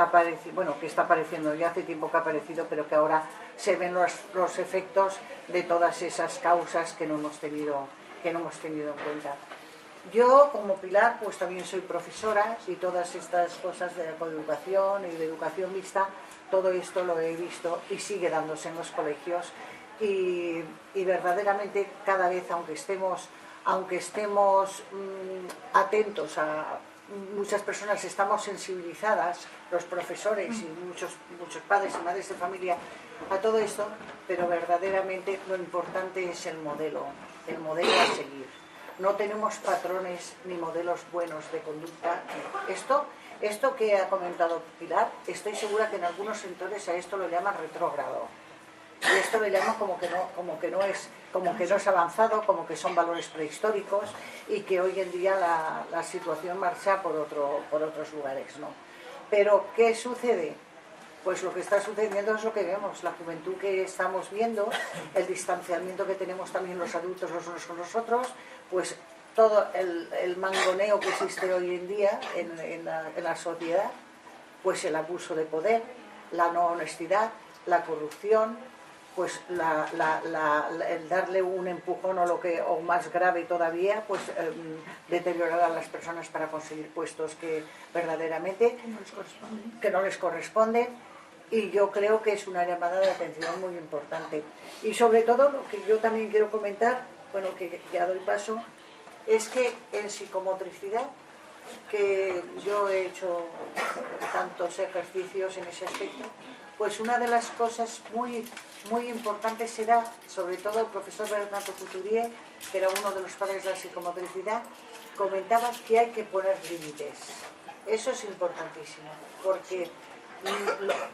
Speaker 1: apareciendo, ya hace tiempo que ha aparecido, pero que ahora se ven los efectos de todas esas causas que no hemos tenido en cuenta. Yo, como Pilar, pues también soy profesora, y todas estas cosas de la coeducación y de educación mixta, todo esto lo he visto y sigue dándose en los colegios, y verdaderamente cada vez, aunque estemos atentos a muchas personas, estamos sensibilizadas, los profesores y muchos padres y madres de familia, a todo esto, pero verdaderamente lo importante es el modelo a seguir. No tenemos patrones ni modelos buenos de conducta. Esto que ha comentado Pilar, estoy segura que en algunos sectores a esto lo llaman retrógrado. Y esto le llaman como que no es avanzado, como que son valores prehistóricos, y que hoy en día la situación marcha por otros lugares, ¿no? Pero ¿qué sucede? Pues lo que está sucediendo es lo que vemos, la juventud que estamos viendo, el distanciamiento que tenemos también los adultos los unos con los otros, pues todo el mangoneo que existe hoy en día en la sociedad, pues el abuso de poder, la no honestidad, la corrupción, pues el darle un empujón o más grave todavía, pues deteriorar a las personas para conseguir puestos que verdaderamente que no les corresponden. Y yo creo que es una llamada de atención muy importante. Y sobre todo lo que yo también quiero comentar, bueno, que ya doy paso, es que en psicomotricidad, que yo he hecho tantos ejercicios en ese aspecto, pues una de las cosas muy importantes era, sobre todo el profesor Bernardo Couturier, que era uno de los padres de la psicomotricidad, comentaba que hay que poner límites. Eso es importantísimo, porque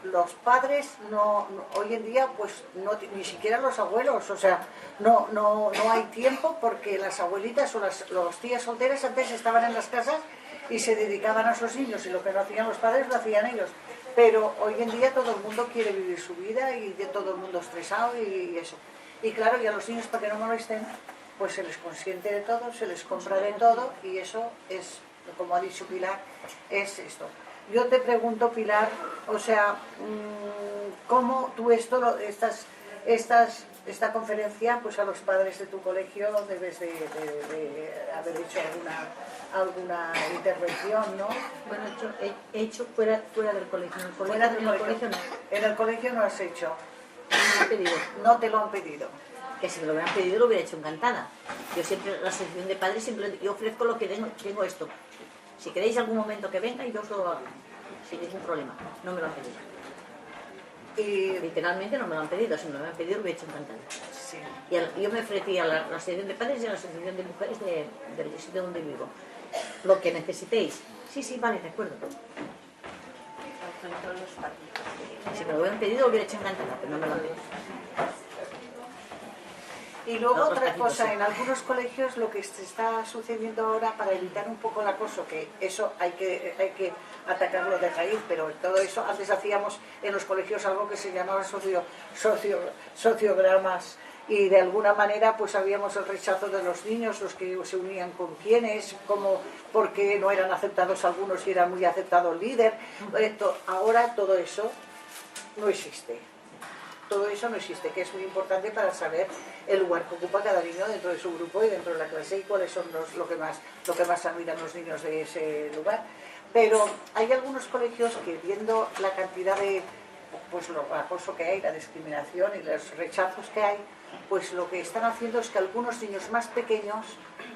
Speaker 1: los padres hoy en día, pues ni siquiera los abuelos, o sea, no hay tiempo, porque las abuelitas o los tías solteras antes estaban en las casas y se dedicaban a sus niños, y lo que no hacían los padres lo hacían ellos. Pero hoy en día todo el mundo quiere vivir su vida y todo el mundo estresado y eso. Y claro, y a los niños, para que no molesten, pues se les consiente de todo, se les compra de todo, y eso es, como ha dicho Pilar, es esto. Yo te pregunto, Pilar, o sea, ¿cómo tú esta conferencia, pues a los padres de tu colegio debes de haber hecho alguna intervención, ¿no?
Speaker 2: Bueno, he hecho fuera del colegio.
Speaker 1: En el colegio no has hecho.
Speaker 2: No me han pedido.
Speaker 1: No te lo han pedido.
Speaker 2: Que si me lo hubieran pedido lo hubiera hecho encantada. Yo siempre, la asociación de padres, simplemente yo ofrezco lo que tengo esto. Si queréis algún momento que venga, yo os lo hago, sin ningún problema. No me lo han pedido. Y literalmente no me lo han pedido. Si me lo hubieran pedido lo hubiera hecho encantada.
Speaker 1: Sí.
Speaker 2: Y yo me ofrecí a la asociación de padres y a la asociación de mujeres del sitio donde vivo. Lo que necesitéis. Sí, vale, de acuerdo. Si me lo hubieran pedido lo hubiera hecho encantada, pero no me lo han pedido.
Speaker 1: Y luego otra cosa, en algunos colegios lo que se está sucediendo ahora, para evitar un poco el acoso, que eso hay que atacarlo de raíz, pero todo eso, antes hacíamos en los colegios algo que se llamaba sociogramas, y de alguna manera pues habíamos el rechazo de los niños, los que se unían con quienes, como porque no eran aceptados algunos y era muy aceptado el líder. Ahora todo eso no existe. Todo eso no existe, que es muy importante para saber el lugar que ocupa cada niño dentro de su grupo y dentro de la clase, y cuáles son lo que más admiran los niños de ese lugar. Pero hay algunos colegios que, viendo la cantidad de lo acoso que hay, la discriminación y los rechazos que hay, pues lo que están haciendo es que algunos niños más pequeños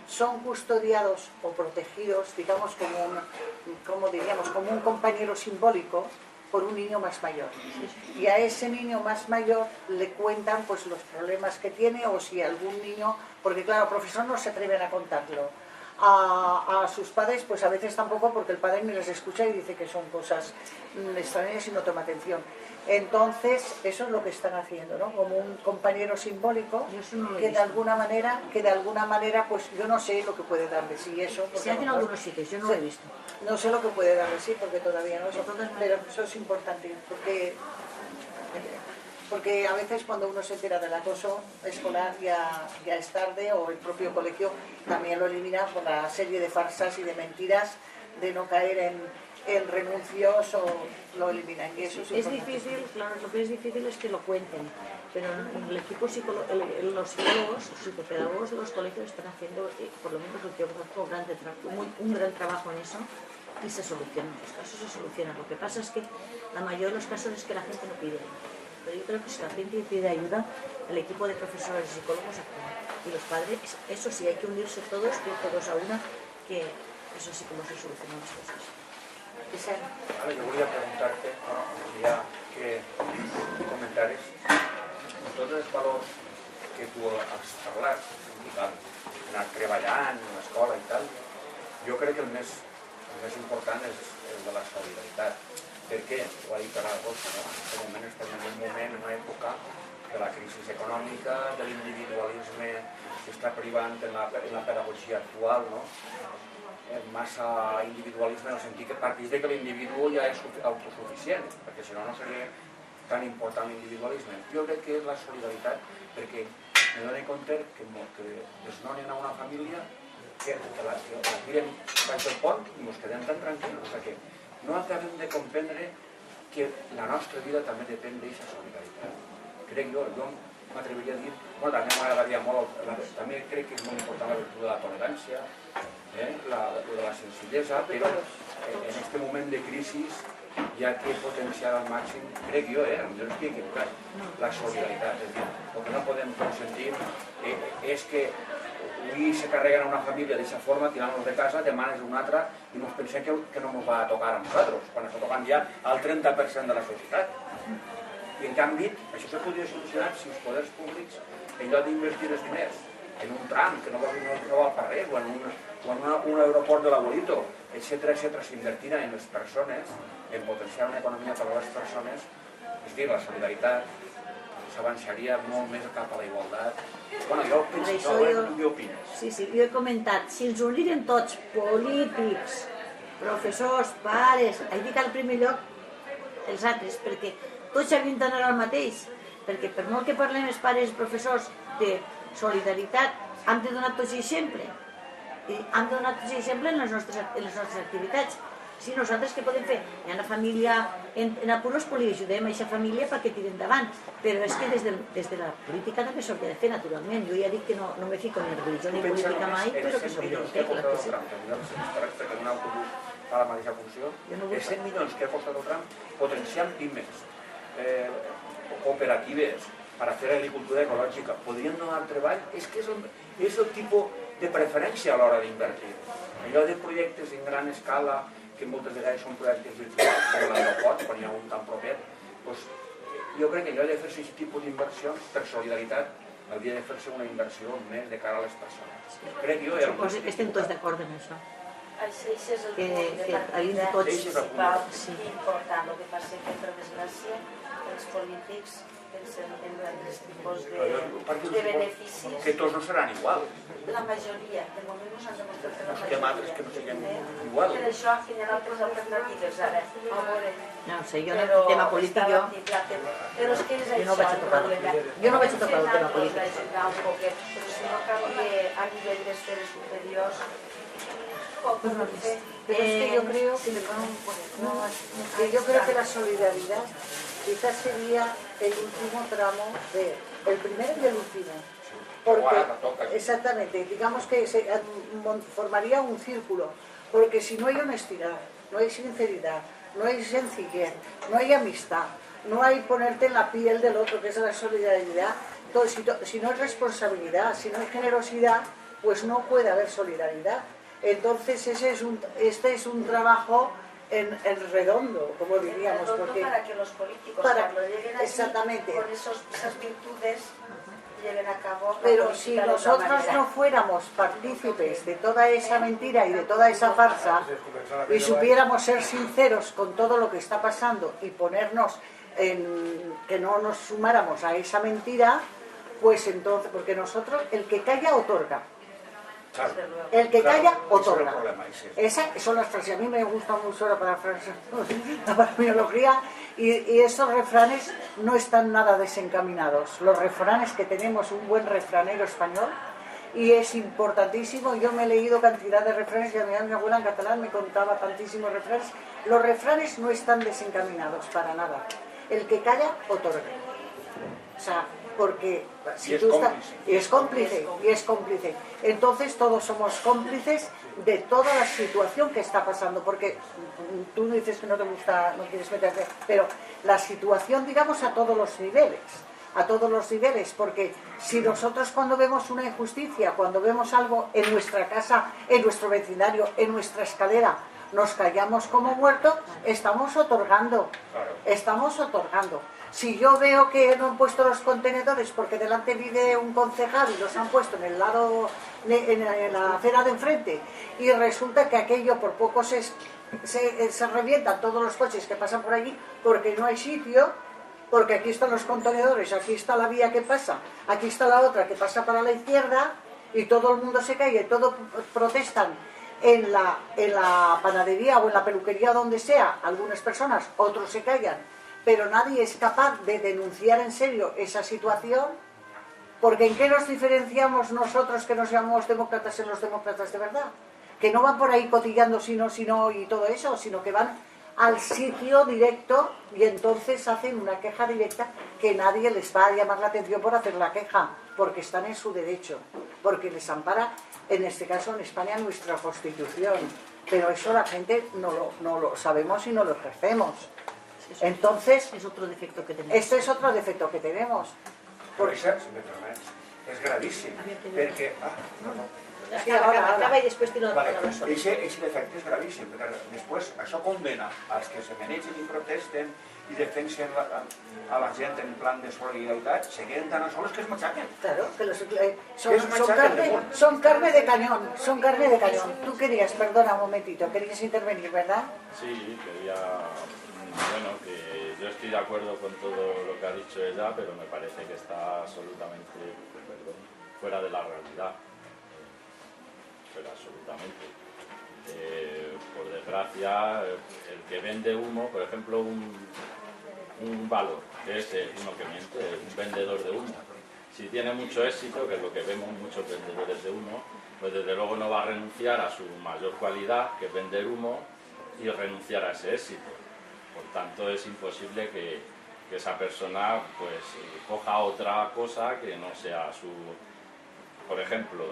Speaker 1: son custodiados o protegidos, digamos, como un compañero simbólico por un niño más mayor. Y a ese niño más mayor le cuentan pues los problemas que tiene, o si algún niño, porque claro, el profesor no se atreven a contarlo. A sus padres pues a veces tampoco, porque el padre ni les escucha y dice que son cosas extrañas y no toma atención. Entonces eso es lo que están haciendo, ¿no? Como un compañero simbólico que de alguna manera pues yo no sé lo que puede darle, si eso.
Speaker 2: Se hace en algunos sitios, yo no lo he visto.
Speaker 1: No sé lo que puede darle, sí, porque todavía no sé, pero eso es importante, porque a veces cuando uno se entera del acoso escolar ya es tarde, o el propio colegio también lo elimina por la serie de farsas y de mentiras, de no caer en renuncios, o lo eliminan. Y eso es
Speaker 2: difícil, claro, lo que es difícil es que lo cuenten, pero en el equipo los psicólogos, los psicopedagogos de los colegios están haciendo, por lo menos lo que yo conozco, un gran trabajo en eso, y se solucionan, los casos se solucionan. Lo que pasa es que la mayoría de los casos es que la gente no pide ayuda. Pero yo creo que si la gente pide ayuda, el equipo de profesores y psicólogos actúa. Y los padres, eso sí, hay que unirse todos a una, que eso sí como se solucionan las cosas.
Speaker 3: Ahora yo volia preguntar-te, ja que comentaris, tots els valors que tu has parlat, anar treballant a l'escola i tal, jo crec que el més important és el de la solidaritat. Per què? Ho ha dit ara la Rosa, no? En aquest moment estem en un moment, en una època de la crisi econòmica, de l'individualisme que està privant en la pedagogia actual, no? Massa individualisme en el sentit que partís que l'individu ja és autosuficient, perquè si no no seria tan important l'individualisme. Jo crec que és la solidaritat, perquè me dono compte que desnonen a una família que la tiren baix del pont i ens quedem tan tranquils. O sigui que no acabem de comprendre que la nostra vida també depèn d'aquesta solidaritat, que crec jo m'atreviria a dir, bueno, també m'agradaria molt, també crec que és molt important la virtut de la tolerància, de la senzillesa, però en aquest moment de crisi hi ha que potenciar al màxim, crec jo, potser estic equivocat, la solidaritat. És a dir, el que no podem consentir és que avui se carreguen una família d'aquesta forma, tirant-nos de casa, demanes una altra i ens pensem que no ens va a tocar a nosaltres, quan està tocant ja al 30% de la societat. I en canvi, això se podria solucionar si els poders públics, en lloc d'invertir els diners en un tram que no val per res, o en un aeroport de l'abuelito, etc., s'invertirà en les persones, en potenciar una economia per a les persones, és a dir, la solidaritat, s'avançaria molt més cap a la igualtat. Bueno, jo penso, tu què opines?
Speaker 2: Sí, jo he comentat, si ens uniren tots, polítics, professors, pares, he dit al primer lloc els altres, perquè tots havien d'anar al mateix, perquè per molt que parlem els pares i professors de solidaritat, hem de donar tots exemple, i hem de donar tots exemple en les nostres activitats. Si nosaltres què podem fer? Hi ha una família en apuros, li ajudem a aquesta família perquè tiri endavant, però és que des de la política també s'hauria de fer, naturalment. Jo ja dic que no me fico ni en religió ni política mai, però que s'hauria de fer, clar que sí.
Speaker 3: Perquè un autobús fa la mateixa funció, els 100 milions que ha costat el tram, potenciant pimes, cooperatives, per fer agricultura ecològica, podrien donar treball, és que és el tipus de preferència a l'hora d'invertir. Allò de projectes en gran escala, que moltes vegades són projectes virtuals, com l'aeroport, quan hi ha un tan proper, jo crec que allò de fer-se aquest tipus d'inversions, per solidaritat, hauria de fer-se una inversió més de cara a les persones. Crec jo...
Speaker 2: Suposo que estem tots d'acord en això.
Speaker 4: Això és el punt de partida principal i important. El que passa que, per desgràcia, els polítics pensen en altres tipus de beneficis.
Speaker 3: Que tots no seran igual.
Speaker 4: La majoria, de moment no s'han demostrat que la majoria.
Speaker 3: Que altres que no siguin igual.
Speaker 4: Per això hi ha altres alternatives ara.
Speaker 2: No sé, jo en el tema polític jo...
Speaker 4: Però és que és això.
Speaker 2: Jo no vaig a tocar el tema polític.
Speaker 4: Però si no canvia a nivell d'esferes superiors, poc no fer.
Speaker 1: Pero es que yo creo que la solidaridad quizás sería el último tramo el primero y el último. Porque, exactamente, digamos que se formaría un círculo, porque si no hay honestidad, no hay sinceridad, no hay sencillez, no hay amistad, no hay ponerte en la piel del otro, que es la solidaridad, entonces, si no hay responsabilidad, si no hay generosidad, pues no puede haber solidaridad. Entonces este es un trabajo en redondo, como diríamos.
Speaker 4: Porque para que los políticos cuando lleguen aquí
Speaker 1: exactamente.
Speaker 4: Con esas virtudes lleven a cabo.
Speaker 1: Pero si nosotros no fuéramos partícipes de toda esa mentira y de toda esa farsa y supiéramos ser sinceros con todo lo que está pasando y ponernos que no nos sumáramos a esa mentira, pues entonces, porque nosotros, el que calla otorga.
Speaker 3: Claro,
Speaker 1: el que calla otorga.
Speaker 3: Esas
Speaker 1: son las frases. A mí me gusta mucho la parafraseología y estos refranes no están nada desencaminados. Los refranes que tenemos, un buen refranero español, y es importantísimo. Yo me he leído cantidad de refranes y a mi abuela en catalán me contaba tantísimos refranes. Los refranes no están desencaminados para nada. El que calla otorga. O sea, porque si es cómplice. Entonces todos somos cómplices de toda la situación que está pasando, porque tú dices que no te gusta, no quieres meterte, pero la situación, digamos, a todos los niveles, porque si nosotros cuando vemos una injusticia, cuando vemos algo en nuestra casa, en nuestro vecindario, en nuestra escalera, nos callamos como muertos, estamos otorgando. Si yo veo que no han puesto los contenedores porque delante vive un concejal y los han puesto en la acera de enfrente y resulta que aquello por poco se revientan todos los coches que pasan por allí porque no hay sitio, porque aquí están los contenedores, aquí está la vía que pasa, aquí está la otra que pasa para la izquierda y todo el mundo se cae y todos protestan en la panadería o en la peluquería donde sea, algunas personas, otros se callan. Pero nadie es capaz de denunciar en serio esa situación, porque ¿en qué nos diferenciamos nosotros que nos llamamos demócratas en los demócratas de verdad? Que no van por ahí cotillando si no y todo eso, sino que van al sitio directo y entonces hacen una queja directa que nadie les va a llamar la atención por hacer la queja, porque están en su derecho, porque les ampara, en este caso en España, nuestra Constitución. Pero eso la gente no lo sabemos y no lo ejercemos. Entonces,
Speaker 2: es otro defecto que tenemos.
Speaker 1: este és otro defecto que tenemos.
Speaker 3: Però això, si me permets, és gravíssim, perquè...
Speaker 2: Acaba i després tira la
Speaker 3: Vale,
Speaker 2: paraula sobre.
Speaker 3: ese defecte és gravíssim, perquè després això condena als que se manegen i protesten i defensen a la gent en plan de solidaritat, se queden tan a solos que es machaquen.
Speaker 1: Claro, que son carne de cañón, son carne de cañón. Tú querías, perdona un momentito, querías intervenir, ¿verdad?
Speaker 5: Sí, quería, bueno, que yo estoy de acuerdo con todo lo que ha dicho ella, pero me parece que está absolutamente, perdón, fuera de la realidad. Fuera absolutamente. Por desgracia, el que vende humo, por ejemplo, un valor, que es uno que miente, un vendedor de humo. Si tiene mucho éxito, que es lo que vemos muchos vendedores de humo, pues desde luego no va a renunciar a su mayor cualidad, que es vender humo, y renunciar a ese éxito. Por tanto, es imposible que esa persona pues coja otra cosa que no sea su... Por ejemplo,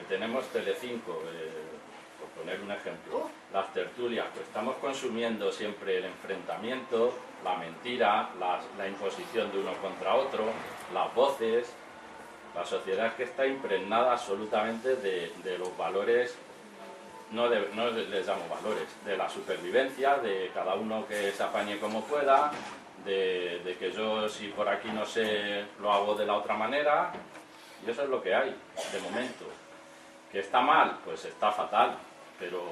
Speaker 5: tenemos Telecinco, por poner un ejemplo, las tertulias, pues estamos consumiendo siempre el enfrentamiento, la mentira, la imposición de uno contra otro, las voces. La sociedad es que está impregnada absolutamente de los valores, no les llamo valores, de la supervivencia, de cada uno que se apañe como pueda, de que yo si por aquí no sé, lo hago de la otra manera. Y eso es lo que hay, de momento. ¿Que está mal? Pues está fatal, pero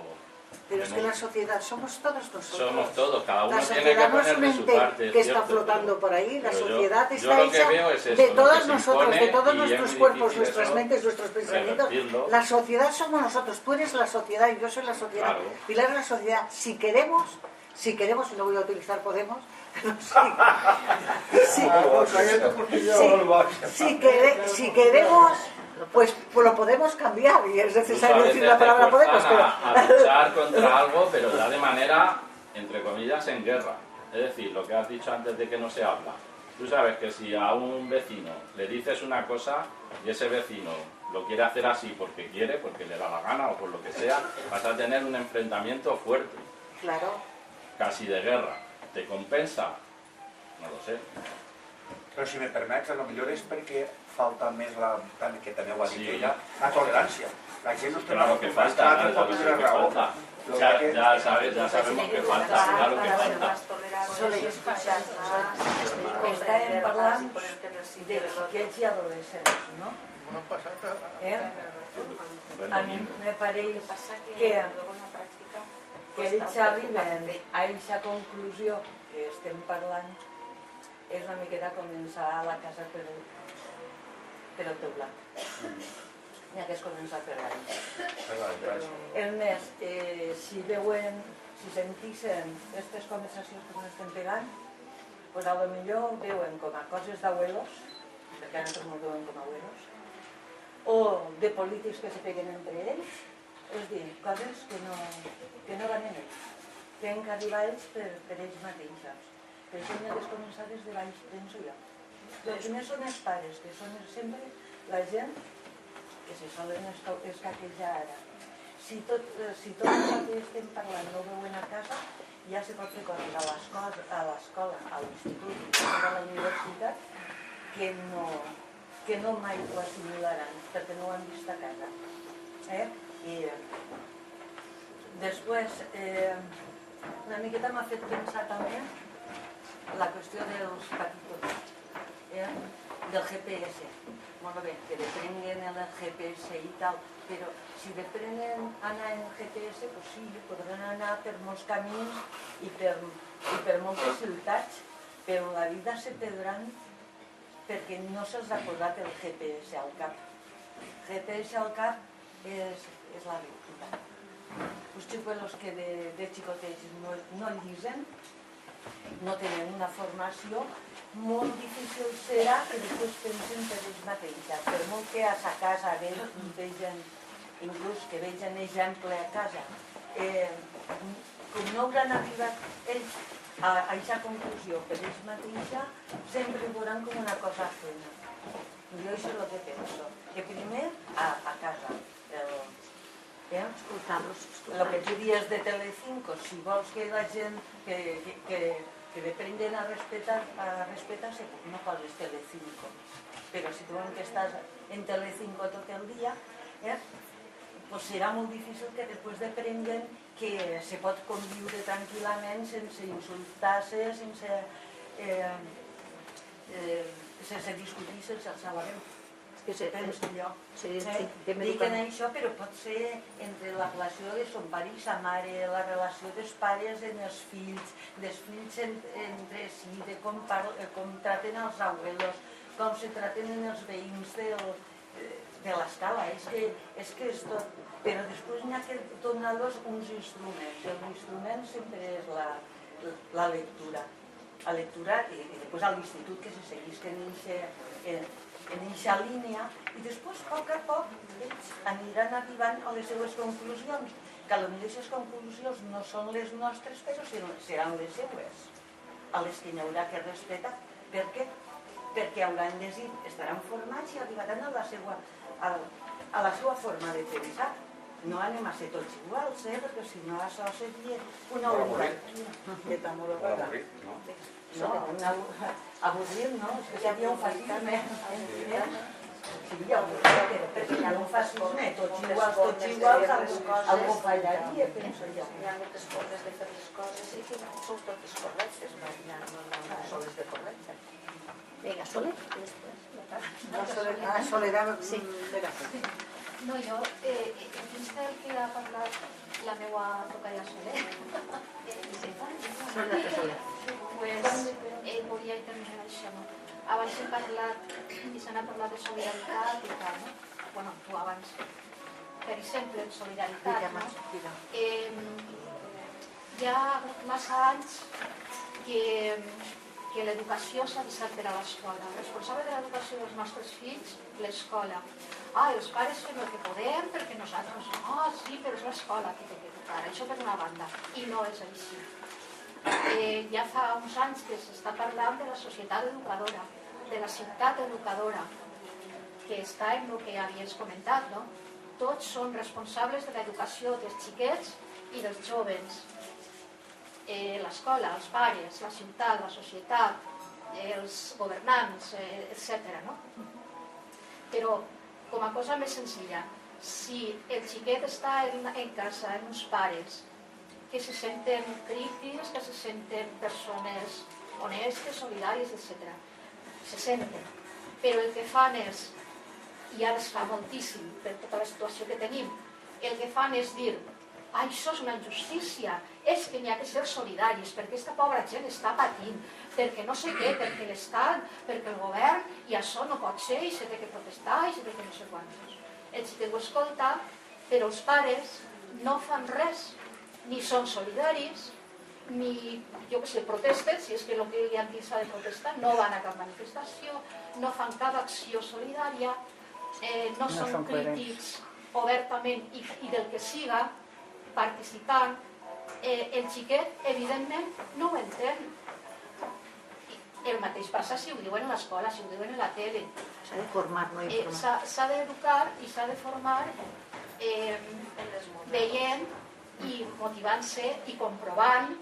Speaker 1: es que la sociedad somos todos nosotros.
Speaker 5: Somos todos, cada uno
Speaker 1: la
Speaker 5: tiene que poner de su parte.
Speaker 1: Que está flotando por ahí, la sociedad está hecha
Speaker 5: es
Speaker 1: de todos nosotros, de todos nuestros cuerpos, nuestras mentes, nuestros pensamientos. La sociedad somos nosotros, tú eres la sociedad y yo soy la sociedad.
Speaker 5: Claro.
Speaker 1: Pilar es la sociedad. Si queremos, y no voy a utilizar Podemos, pero si queremos, pues lo podemos cambiar y es necesario decir la palabra Podemos, pero...
Speaker 5: a luchar contra algo, pero ya de manera, entre comillas, en guerra. Es decir, lo que has dicho antes de que no se habla. Tú sabes que si a un vecino le dices una cosa y ese vecino lo quiere hacer así porque quiere, porque le da la gana o por lo que sea, vas a tener un enfrentamiento fuerte.
Speaker 1: Claro.
Speaker 5: Casi de guerra. ¿Te compensa? No lo sé.
Speaker 3: Però si me permets, potser és perquè falta més, que també ho ha dit ella, la tolerància. La gent no està
Speaker 5: Claro que falta, claro que falta. Ya sabemos que falta, claro que falta.
Speaker 4: Estàvem parlant de xiquets i adolescents, no? A mi me pareix que ells arriben a aquesta conclusió que estem parlant és una miqueta començar la casa per el teulat. N'hi ha que es començar per l'any. El més, si veuen, si sentixen aquestes conversacions que estem pegant, doncs potser veuen com a coses d'abuelos, perquè nosaltres no veuen com a abuelos, o de polítics que se peguen entre ells, és dir, coses que no van en ells, que han d'arribar ells per ells mateixos. Per això n'hi ha que començar des de baix, penso jo. El primer són els pares, que són sempre la gent que se solen escaquejar ara. Si tot el que estem parlant no ho veuen a casa, ja se pot fer coses a l'escola, a l'institut, a la universitat, que no mai ho assimilaran, perquè no ho han vist a casa. I després, una miqueta m'ha fet pensar també la qüestió dels petitons, del GPS. Molt bé, que deprenguen el GPS i tal, però si deprenen anar en GPS, doncs sí, podran anar per molts camins i per moltes ciutats, però la vida se perdran perquè no se'ls ha posat el GPS al cap. GPS al cap és la veritat. Els xicolos que de xicotets no llisen, no tenen una formació, molt difícil serà que després pensen per ells mateixos. Per molt que a sa casa vegen, inclús que vegen exemple a casa, com no hauran arribat ells a aquesta conclusió per ells mateixa, sempre ho veuran com una cosa ajena. Jo això és el que penso, que primer a casa.
Speaker 2: Escoltar-los.
Speaker 4: El que tu dies de Telecinco, si vols que la gent que deprenden a respetar-se, no poses Telecinco. Però si tu vols que estàs en Telecinco tot el dia, pues serà molt difícil que després deprenguen que se pot conviure tranquil·lament sense insultar-se, sense discutir, sense alçar la veu. Penso jo. Diuen això, però pot ser entre la relació de son pare i sa mare, la relació dels pares en els fills, dels fills entre si, de com traten els abuelos, com se traten els veïns de l'escala. És que és tot. Però després n'hi ha que donar-los uns instruments. L'instrument sempre és la lectura. La lectura i després a l'institut que se seguisquen en eixa línia i després, a poc, ells aniran arribant a les seues conclusions, que potser aquestes conclusions no són les nostres, però seran les seues, a les que n'hi haurà que respectar. Per què? Perquè hauran llegit, estaran formats i arribaran a la seva forma de pensar. No anem a ser tots iguals, perquè si no això seria una oligarquia. No, avorrit no, és que seria un fascisme. Seria avorrit, perquè hi ha un fascisme, tots iguals, algú fallaria, penso jo.
Speaker 6: Hi ha moltes formes de fer les coses i que no són totes correctes, no són les de correctes.
Speaker 2: Vinga, Soler.
Speaker 1: Soledad,
Speaker 2: sí.
Speaker 7: No, jo, dins del que ha parlat la meva tocalla Soler, volia intervenir això. Abans he parlat, i se n'ha parlat de solidaritat i tal, no? Bueno, tu abans, per exemple, en solidaritat, no? Hi ha massa anys que l'educació s'ha deixat per a l'escola. El responsable de l'educació dels nostres fills, l'escola. Els pares fem el que podem perquè nosaltres, sí, però és l'escola que té que educar, això per una banda, i no és així. Ja fa uns anys que s'està parlant de la societat educadora, de la ciutat educadora, que està en el que havies comentat, no? Tots són responsables de l'educació dels xiquets i dels joves. L'escola, els pares, la ciutat, la societat, els governants, etc. Però, com a cosa més senzilla, si el xiquet està en casa, amb uns pares que se senten crítics, que se senten persones honestes, solidàries, etc. Se senten. Però el que fan és, i ara es fa moltíssim per tota la situació que tenim, el que fan és dir això és una injustícia, és que n'hi ha que ser solidaris, perquè aquesta pobra gent està patint, perquè no sé què, perquè l'Estat, perquè el govern, i això no pot ser, i s'ha de protestar, i s'ha de no sé quantos. El xiquet ho escolta, però els pares no fan res, ni són solidaris, ni, jo què sé, protesten, si és que el que hi ha dit s'ha de protestar, no van a cap manifestació, no fan cap acció solidària, no són crítics obertament i del que siga, participant. El xiquet, evidentment, no ho entén. El mateix passa si ho diuen a l'escola, si ho diuen a la tele.
Speaker 2: S'ha de formar, no informar.
Speaker 7: S'ha d'educar i s'ha de formar veient i motivant-se i comprovant,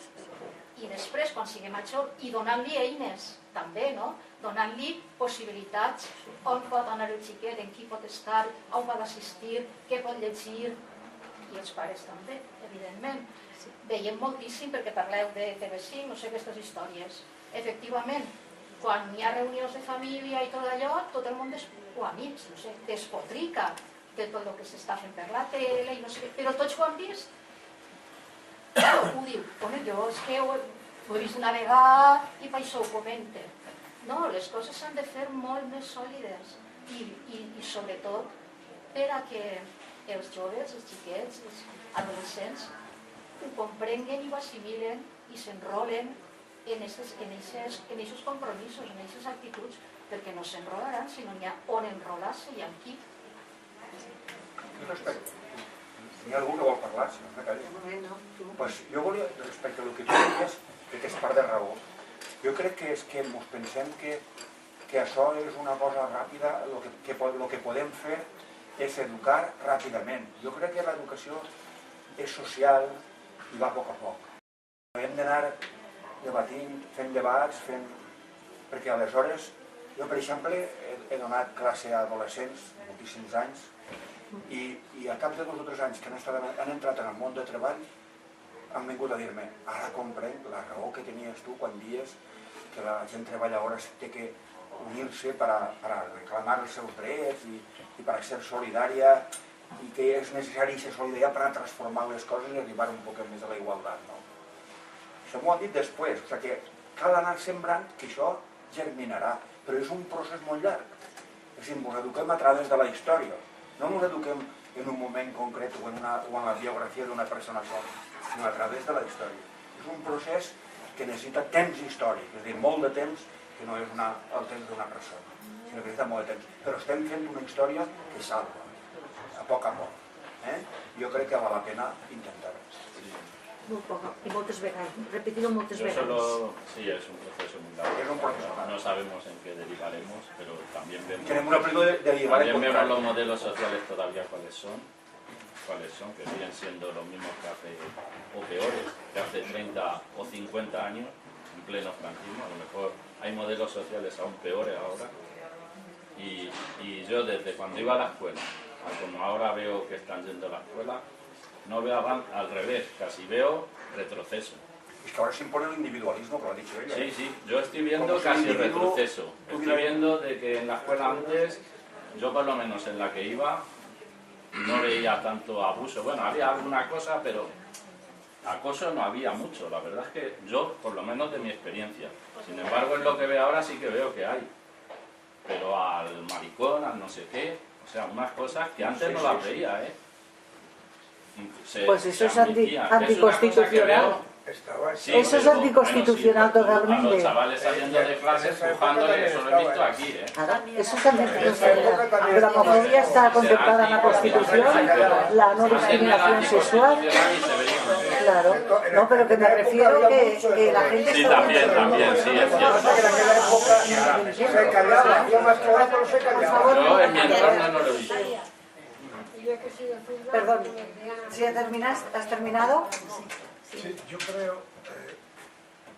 Speaker 7: i després, quan sigui major, i donant-li eines, també, no? Donant-li possibilitats, on pot anar el xiquet, en qui pot estar, on pot assistir, què pot llegir, i els pares també, evidentment. Veiem moltíssim, perquè parleu de TV5, no sé, aquestes històries. Efectivament, quan hi ha reunions de família i tot allò, tot el món, o amics, no sé, despotrica de tot el que s'està fent per la tele, i no sé què, però tots ho han vist. Ho diu, home, jo és que ho he vist una vegada i per això ho comento. No, les coses s'han de fer molt més sòlides i sobretot per a que els joves, els xiquets, els adolescents ho comprenguen i ho assimilen i s'enrolen en aquests compromisos, en aquestes actituds, perquè no s'enrolaran si no n'hi ha on enrolar-se i amb qui.
Speaker 3: N'hi ha algú que vol parlar, si no, que calli.
Speaker 1: No, tu.
Speaker 3: Pues jo volia, respecte al que tu deies, que és part de raó, jo crec que és que ens pensem que això és una cosa ràpida, el que podem fer és educar ràpidament. Jo crec que l'educació és social i va a poc a poc. Hem d'anar debatint, fent debats, perquè aleshores, jo per exemple he donat classe a adolescents moltíssims anys i al cap de 2 o 3 anys que han entrat en el món de treball han vingut a dir-me, ara comprenc la raó que tenies tu quan dies que la gent treballadora té que unir-se per reclamar els seus drets i per ser solidària i que és necessari ser solidària per transformar les coses i arribar un poc més a la igualtat. Això m'ho han dit després, o sigui que cal anar sembrant que això germinarà, però és un procés molt llarg. És a dir, ens eduquem a través de la història, no ens eduquem en un moment concret o en la biografia d'una persona sola, sinó a través de la història. És un procés que necessita temps històric, és a dir, molt de temps, que no és el temps d'una persona, sinó que necessita molt de temps. Però estem fent una història que salva, a poc. Jo crec que val la pena intentar-ho.
Speaker 2: Muy poco, y muchas veces, repetido muchas veces.
Speaker 5: Sí, es un proceso muy largo.
Speaker 3: Es un proceso.
Speaker 5: No sabemos en qué derivaremos, pero también vemos,
Speaker 3: Tenemos una película de derivar en
Speaker 5: vemos
Speaker 3: contrario.
Speaker 5: los modelos sociales todavía cuáles son, que siguen siendo los mismos que hace, o peores, que hace 30 o 50 años, en pleno franquismo. A lo mejor hay modelos sociales aún peores ahora. Y yo desde cuando iba a la escuela, a como ahora veo que están yendo a la escuela, no veo avance, al revés, casi veo retroceso.
Speaker 3: Es que ahora se impone el individualismo, como ha dicho ella.
Speaker 5: Sí, yo estoy viendo casi retroceso. Estoy viendo de que en la escuela antes, yo por lo menos en la que iba, no veía tanto abuso. Bueno, había alguna cosa, pero acoso no había mucho. La verdad es que yo, por lo menos de mi experiencia. Sin embargo, en lo que veo ahora sí que veo que hay. Pero al maricón, al no sé qué, o sea, unas cosas que antes no las veía, ¿eh?
Speaker 1: Pues eso es anticonstitucional.
Speaker 5: Sí,
Speaker 1: eso es anticonstitucional totalmente.
Speaker 5: A los chavales saliendo de clase empujándole, eso lo he visto aquí, ¿eh?
Speaker 1: Claro, eso es anticonstitucional. La homofobia está contemplada en la Constitución, la no discriminación sexual. Claro, no, pero que me refiero que la gente...
Speaker 5: Sí, también, sí, es cierto.
Speaker 3: Se callaba, yo más que ahora, pero se callaba.
Speaker 5: Yo en mi entorno no lo he visto.
Speaker 1: Perdón, ¿si has terminado?
Speaker 8: Sí, yo creo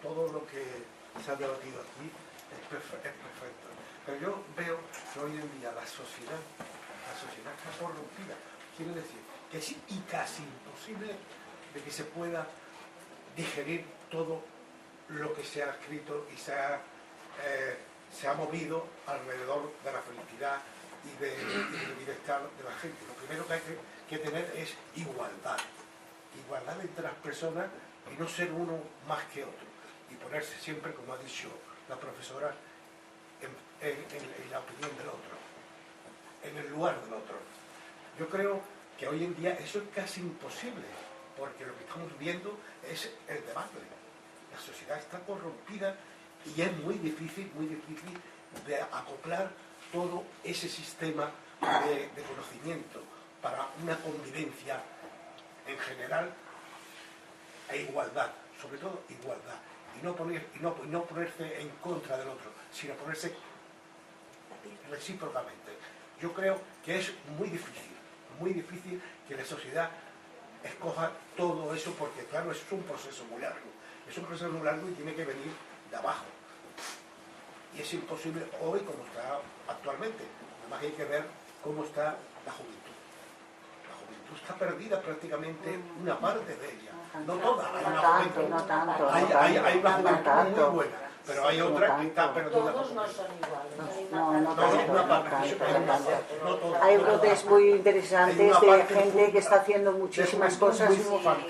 Speaker 8: todo lo que se ha debatido aquí es perfecto. Pero yo veo que hoy en día la sociedad está corrompida. Quiere decir que es casi imposible de que se pueda digerir todo lo que se ha escrito y se ha movido alrededor de la felicidad y del bienestar de la gente. Lo primero que hay que tener es igualdad entre las personas y no ser uno más que otro y ponerse siempre, como ha dicho la profesora, en la opinión del otro, en el lugar del otro. Yo creo que hoy en día eso es casi imposible, porque lo que estamos viendo es el debate. La sociedad está corrompida y es muy difícil de acoplar todo ese sistema de conocimiento para una convivencia en general e igualdad, sobre todo igualdad, y no ponerse en contra del otro, sino ponerse recíprocamente. Yo creo que es muy difícil que la sociedad escoja todo eso, porque claro, es un proceso muy largo y tiene que venir de abajo. Y es imposible hoy como está actualmente. Además hay que ver cómo está la juventud. La juventud está perdida prácticamente una parte de ella. No toda, hay una juventud. Hay una juventud muy buena, pero hay otra que está perdida.
Speaker 4: Todos no son iguales.
Speaker 1: Hay brotes muy interesantes de gente que está haciendo muchísimas cosas,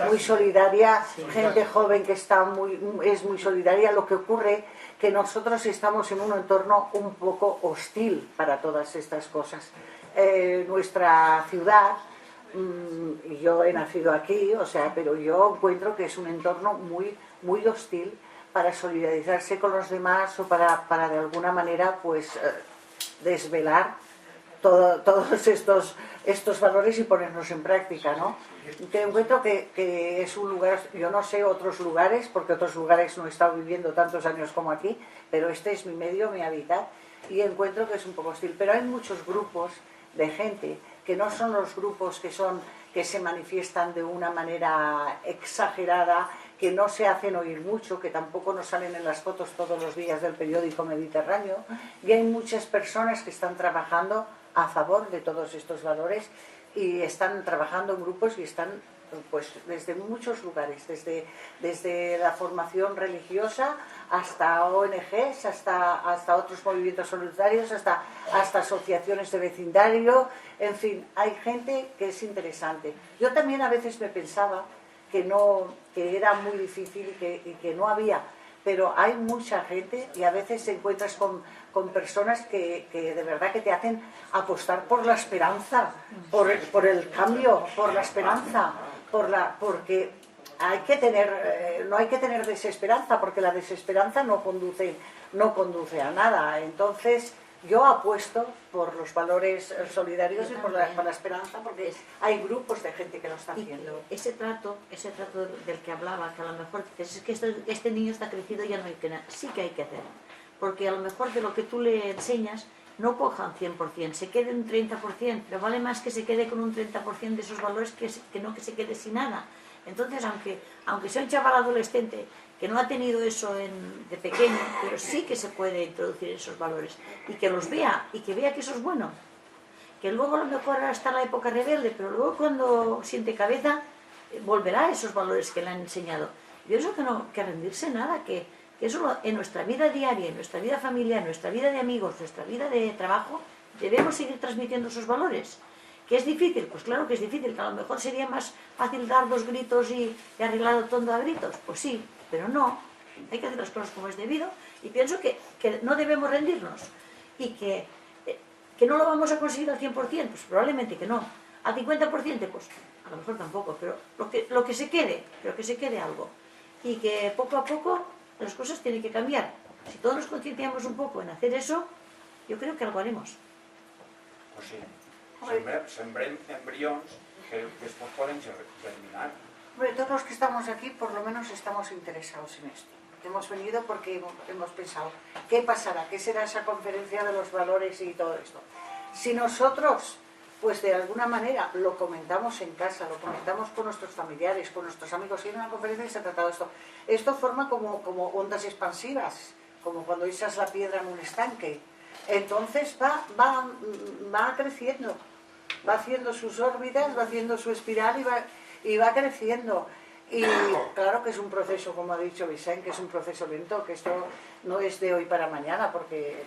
Speaker 1: muy solidaria, gente joven que es muy solidaria. Lo que ocurre que nosotros estamos en un entorno un poco hostil para todas estas cosas. Nuestra ciudad, yo he nacido aquí, pero yo encuentro que es un entorno muy hostil para solidarizarse con los demás o para de alguna manera pues desvelar todos estos valores y ponernos en práctica, ¿no? Que encuentro que es un lugar, yo no sé otros lugares, porque otros lugares no he estado viviendo tantos años como aquí, pero este es mi medio, mi hábitat, y encuentro que es un poco hostil. Pero hay muchos grupos de gente que no son los grupos que se manifiestan de una manera exagerada, que no se hacen oír mucho, que tampoco nos salen en las fotos todos los días del periódico Mediterráneo, y hay muchas personas que están trabajando a favor de todos estos valores y están trabajando en grupos y están pues desde muchos lugares, desde la formación religiosa hasta ONGs, hasta otros movimientos solidarios, hasta asociaciones de vecindario, en fin, hay gente que es interesante. Yo también a veces me pensaba que era muy difícil y que no había, pero hay mucha gente y a veces te encuentras con personas que de verdad que te hacen apostar por la esperanza, por el cambio, por la esperanza, porque hay que tener, no hay que tener desesperanza, porque la desesperanza no conduce a nada. Entonces yo apuesto por los valores solidarios y por la esperanza, porque hay grupos de gente que lo está haciendo.
Speaker 2: Ese trato del que hablaba, que a lo mejor es que este niño está crecido, ya no hay que nada, sí que hay que hacer, porque a lo mejor de lo que tú le enseñas no coja un 100%, se quede un 30%, pero vale más que se quede con un 30% de esos valores que no que se quede sin nada. Entonces, aunque sea un chaval adolescente que no ha tenido eso de pequeño, pero sí que se puede introducir esos valores y que los vea y que vea que eso es bueno. Que luego a lo mejor ahora está la época rebelde, pero luego cuando siente cabeza volverá a esos valores que le han enseñado. Yo pienso que no, que rendirse nada, que eso en nuestra vida diaria, en nuestra vida familiar, en nuestra vida de amigos, en nuestra vida de trabajo, debemos seguir transmitiendo esos valores. ¿Que es difícil? Pues claro que es difícil, que a lo mejor sería más fácil dar 2 gritos y arreglar todo a gritos. Pues sí, pero no, hay que hacer las cosas como es debido, y pienso que no debemos rendirnos, y que no lo vamos a conseguir al 100%, pues probablemente que no. Al 50%, pues a lo mejor tampoco, pero lo que se quede, pero que se quede algo. Y que poco a poco las cosas tienen que cambiar. Si todos nos concienciamos un poco en hacer eso, yo creo que algo haremos.
Speaker 3: Pues sí. Sembrem embrions que después pueden germinar.
Speaker 1: Bueno, todos los que estamos aquí por lo menos estamos interesados en esto. Hemos venido porque hemos pensado, ¿qué pasará? ¿Qué será esa conferencia de los valores y todo esto? Si nosotros, pues de alguna manera, lo comentamos en casa, lo comentamos con nuestros familiares, con nuestros amigos, y en una conferencia se ha tratado esto. Esto forma como ondas expansivas, como cuando echas la piedra en un estanque. Entonces va creciendo, va haciendo sus órbitas, va haciendo su espiral y va creciendo. Y claro que es un proceso, como ha dicho Vicente, que es un proceso lento, que esto no es de hoy para mañana, porque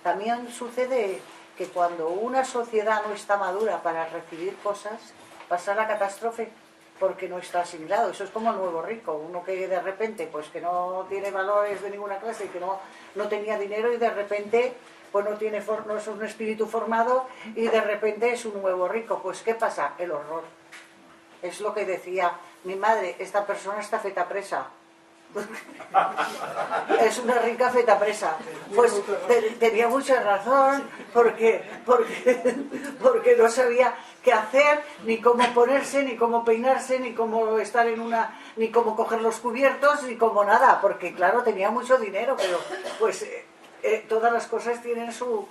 Speaker 1: también sucede que cuando una sociedad no está madura para recibir cosas, pasa la catástrofe porque no está asimilado. Eso es como el nuevo rico, uno que de repente pues que no tiene valores de ninguna clase y que no tenía dinero, y de repente pues no es un espíritu formado y de repente es un nuevo rico. Pues ¿qué pasa? El horror. Es lo que decía mi madre, esta persona está feta presa. Es una rica feta presa. Pues tenía mucha razón, porque no sabía qué hacer, ni cómo ponerse, ni cómo peinarse, ni cómo estar ni cómo coger los cubiertos, ni cómo nada, porque claro, tenía mucho dinero, pero pues todas las cosas tienen su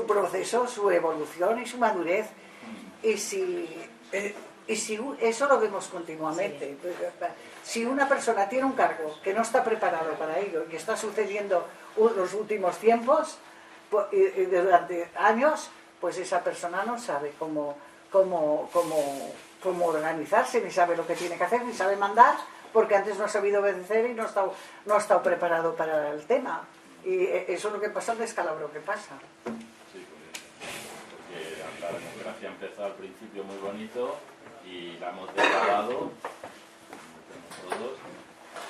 Speaker 1: proceso, su evolución y su madurez. Y si eso lo vemos continuamente. Si una persona tiene un cargo que no está preparado para ello y está sucediendo los últimos tiempos y durante años, pues esa persona no sabe cómo organizarse, ni sabe lo que tiene que hacer, ni sabe mandar, porque antes no ha sabido obedecer y no ha estado preparado para el tema. Y eso es lo que pasa, el descalabro que pasa.
Speaker 5: Sí, porque la democracia empezó al principio muy bonito y la hemos degradado todos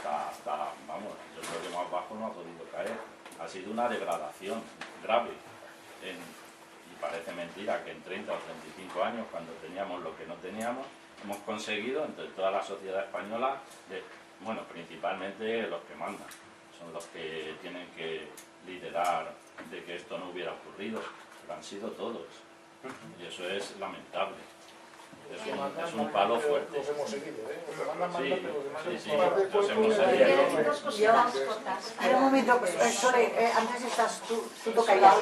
Speaker 5: hasta, vamos, yo creo que más bajo no ha podido caer. Ha sido una degradación grave y parece mentira que en 30 o 35 años, cuando teníamos lo que no teníamos, hemos conseguido entre toda la sociedad española, bueno, principalmente los que mandan, son los que tienen que liderar de que esto no hubiera ocurrido, pero han sido todos, y eso es lamentable. es un palo fuerte.
Speaker 9: Los hemos seguido, ¿eh? Los que mandan,
Speaker 5: Sí,
Speaker 9: mandan, pero los demás
Speaker 5: sí, sí,
Speaker 9: no.
Speaker 5: los hemos seguido.
Speaker 7: Dos cositas cortas.
Speaker 1: Espera un momento, Sole, antes estás tú toca ya.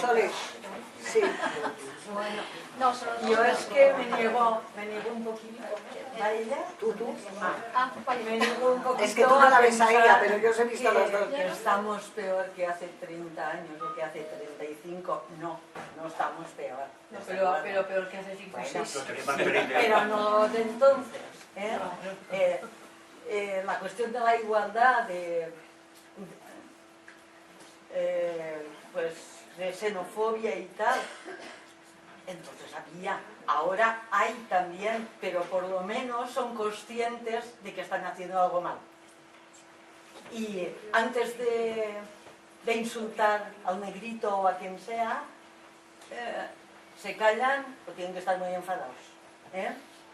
Speaker 1: Sole, sí.
Speaker 6: Bueno,
Speaker 7: No, solo
Speaker 6: yo es que me niego un poquito a ella.
Speaker 1: Tú.
Speaker 7: Ah, vale.
Speaker 6: Me niego un poquito
Speaker 1: Es que tú no la ves a ella,
Speaker 6: pensar
Speaker 1: pero yo os he visto a los dos.
Speaker 6: que estamos peor que hace 30 años o que hace 35. No estamos peor.
Speaker 10: Pero peor que hace 5 o 6.
Speaker 6: Pero no de entonces. La cuestión de la igualdad, pues de xenofobia y tal, entonces había, ahora hay también, pero por lo menos son conscientes de que están haciendo algo mal. Y antes de insultar al negrito o a quien sea, se callan o tienen que estar muy enfadados.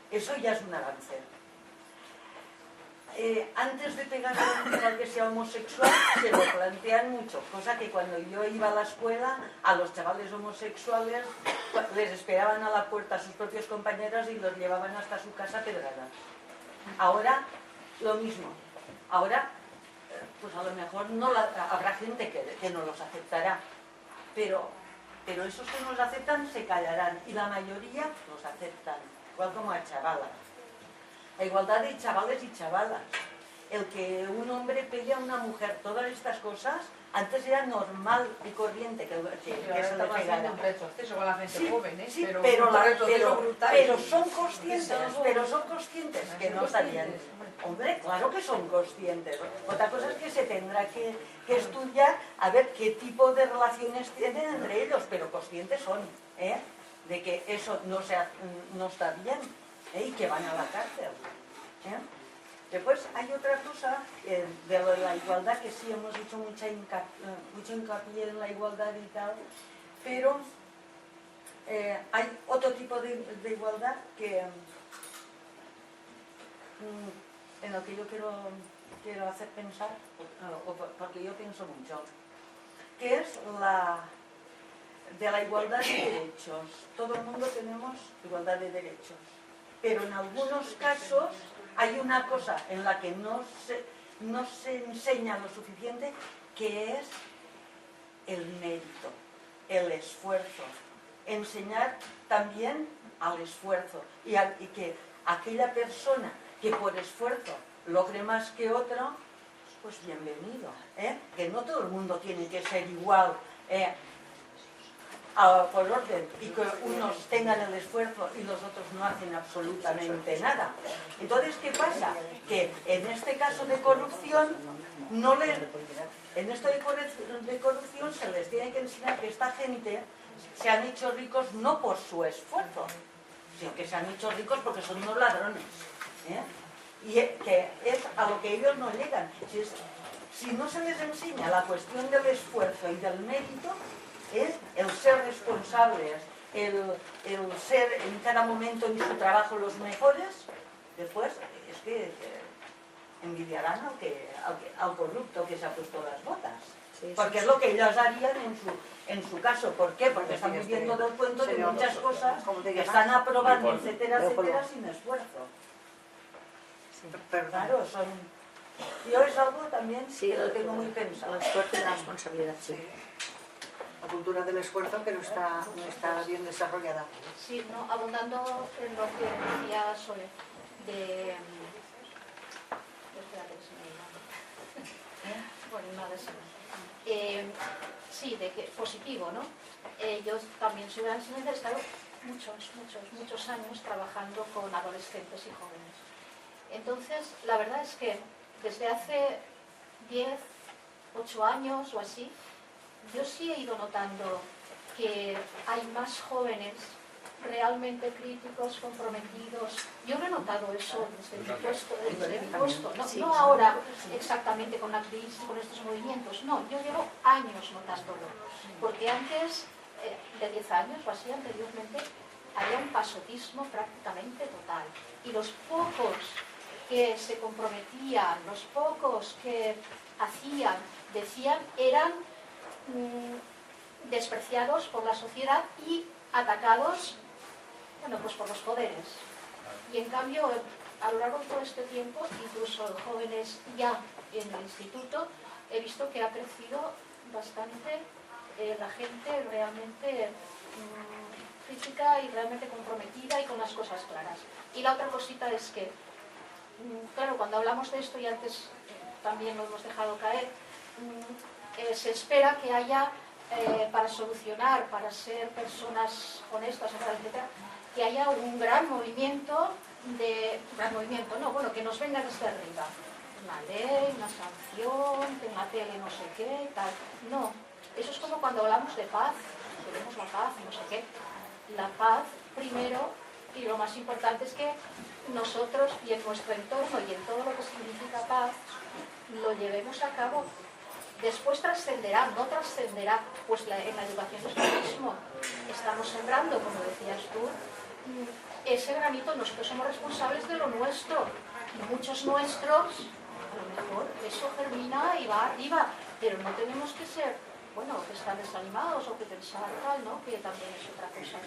Speaker 6: Eso ya es un avance. Antes de pegar al que sea homosexual se lo plantean mucho, cosa que cuando yo iba a la escuela a los chavales homosexuales les esperaban a la puerta a sus propios compañeros y los llevaban hasta su casa a pedradas. Ahora lo mismo. Ahora pues a lo mejor habrá gente que no los aceptará, pero esos que no los aceptan se callarán y la mayoría los aceptan, igual como a chavalas. La igualdad de chavales y chavalas. El que un hombre pegue a una mujer, todas estas cosas, antes era normal y corriente que se le pegara.
Speaker 10: Un retroceso con la gente
Speaker 6: Sí,
Speaker 10: joven, ¿eh?
Speaker 6: sí,
Speaker 10: pero
Speaker 6: pero son conscientes que no está bien. Hombre, claro que son conscientes. Otra cosa es que se tendrá que estudiar a ver qué tipo de relaciones tienen entre ellos, pero conscientes son, de que eso no está bien, y que van a la cárcel. Después hay otra cosa de lo de la igualdad, que sí hemos hecho mucho hincapié en la igualdad y tal, pero hay otro tipo de igualdad que en el que yo quiero hacer pensar, porque yo pienso mucho, que es de la igualdad de derechos. Todo el mundo tenemos igualdad de derechos, pero en algunos casos hay una cosa en la que no se enseña lo suficiente, que es el mérito, el esfuerzo. Enseñar también al esfuerzo y que aquella persona que por esfuerzo logre más que otro, pues bienvenido. Que no todo el mundo tiene que ser igual por orden, y que unos tengan el esfuerzo y los otros no hacen absolutamente nada. Entonces, ¿qué pasa? Que en este caso de corrupción, en esto de corrupción se les tiene que enseñar que esta gente se han hecho ricos no por su esfuerzo, sino que se han hecho ricos porque son unos ladrones. Y que es a lo que ellos no llegan. Si no se les enseña la cuestión del esfuerzo y del mérito, es el ser responsables, el ser en cada momento en su trabajo los mejores, después es que envidiarán al corrupto que se ha puesto las botas. Porque es lo que ellos harían en su caso. ¿Por qué? Porque están viviendo del cuento de muchas cosas que están aprobando, etcétera, etcétera, sin esfuerzo. Claro, yo es algo también que lo tengo muy pensado.
Speaker 2: El esfuerzo y la responsabilidad, sí.
Speaker 1: La cultura del esfuerzo que no está bien desarrollada.
Speaker 7: Sí, no, abundando en lo que decía Sole, espérate que se me iba. Bueno, nada, sí. Sí, de que positivo, ¿no? Yo también soy una enseñanza, he estado muchos años trabajando con adolescentes y jóvenes. Entonces, la verdad es que desde hace 8 años o así, yo sí he ido notando que hay más jóvenes realmente críticos, comprometidos. Yo no he notado eso desde mi puesto, no ahora exactamente con la crisis, con estos movimientos, no, yo llevo años notándolo, porque antes de 10 años o así anteriormente había un pasotismo prácticamente total, y los pocos que se comprometían, los pocos que hacían, decían, eran despreciados por la sociedad y atacados bueno, pues por los poderes. Y en cambio, a lo largo de todo este tiempo, incluso jóvenes ya en el instituto, he visto que ha crecido bastante la gente realmente crítica y realmente comprometida y con las cosas claras. Y la otra cosita es que, claro, cuando hablamos de esto, y antes también lo hemos dejado caer, se espera que haya, para solucionar, para ser personas honestas, etcétera, que haya un gran movimiento que nos venga desde arriba. Una ley, una sanción, que en la tele no sé qué, tal. No, eso es como cuando hablamos de paz, queremos la paz, no sé qué. La paz, primero, y lo más importante es que nosotros y en nuestro entorno y en todo lo que significa paz, lo llevemos a cabo. Después trascenderá, no trascenderá, pues en la educación es lo mismo. Estamos sembrando, como decías tú, ese granito. Nosotros somos responsables de lo nuestro. Y muchos nuestros, a lo mejor eso germina y va arriba, pero no tenemos que ser, bueno, que estar desanimados o que pensar tal, ¿no? Que también es otra cosa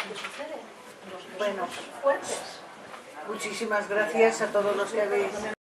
Speaker 7: que sucede. Los que somos fuertes.
Speaker 1: Muchísimas gracias a todos los que habéis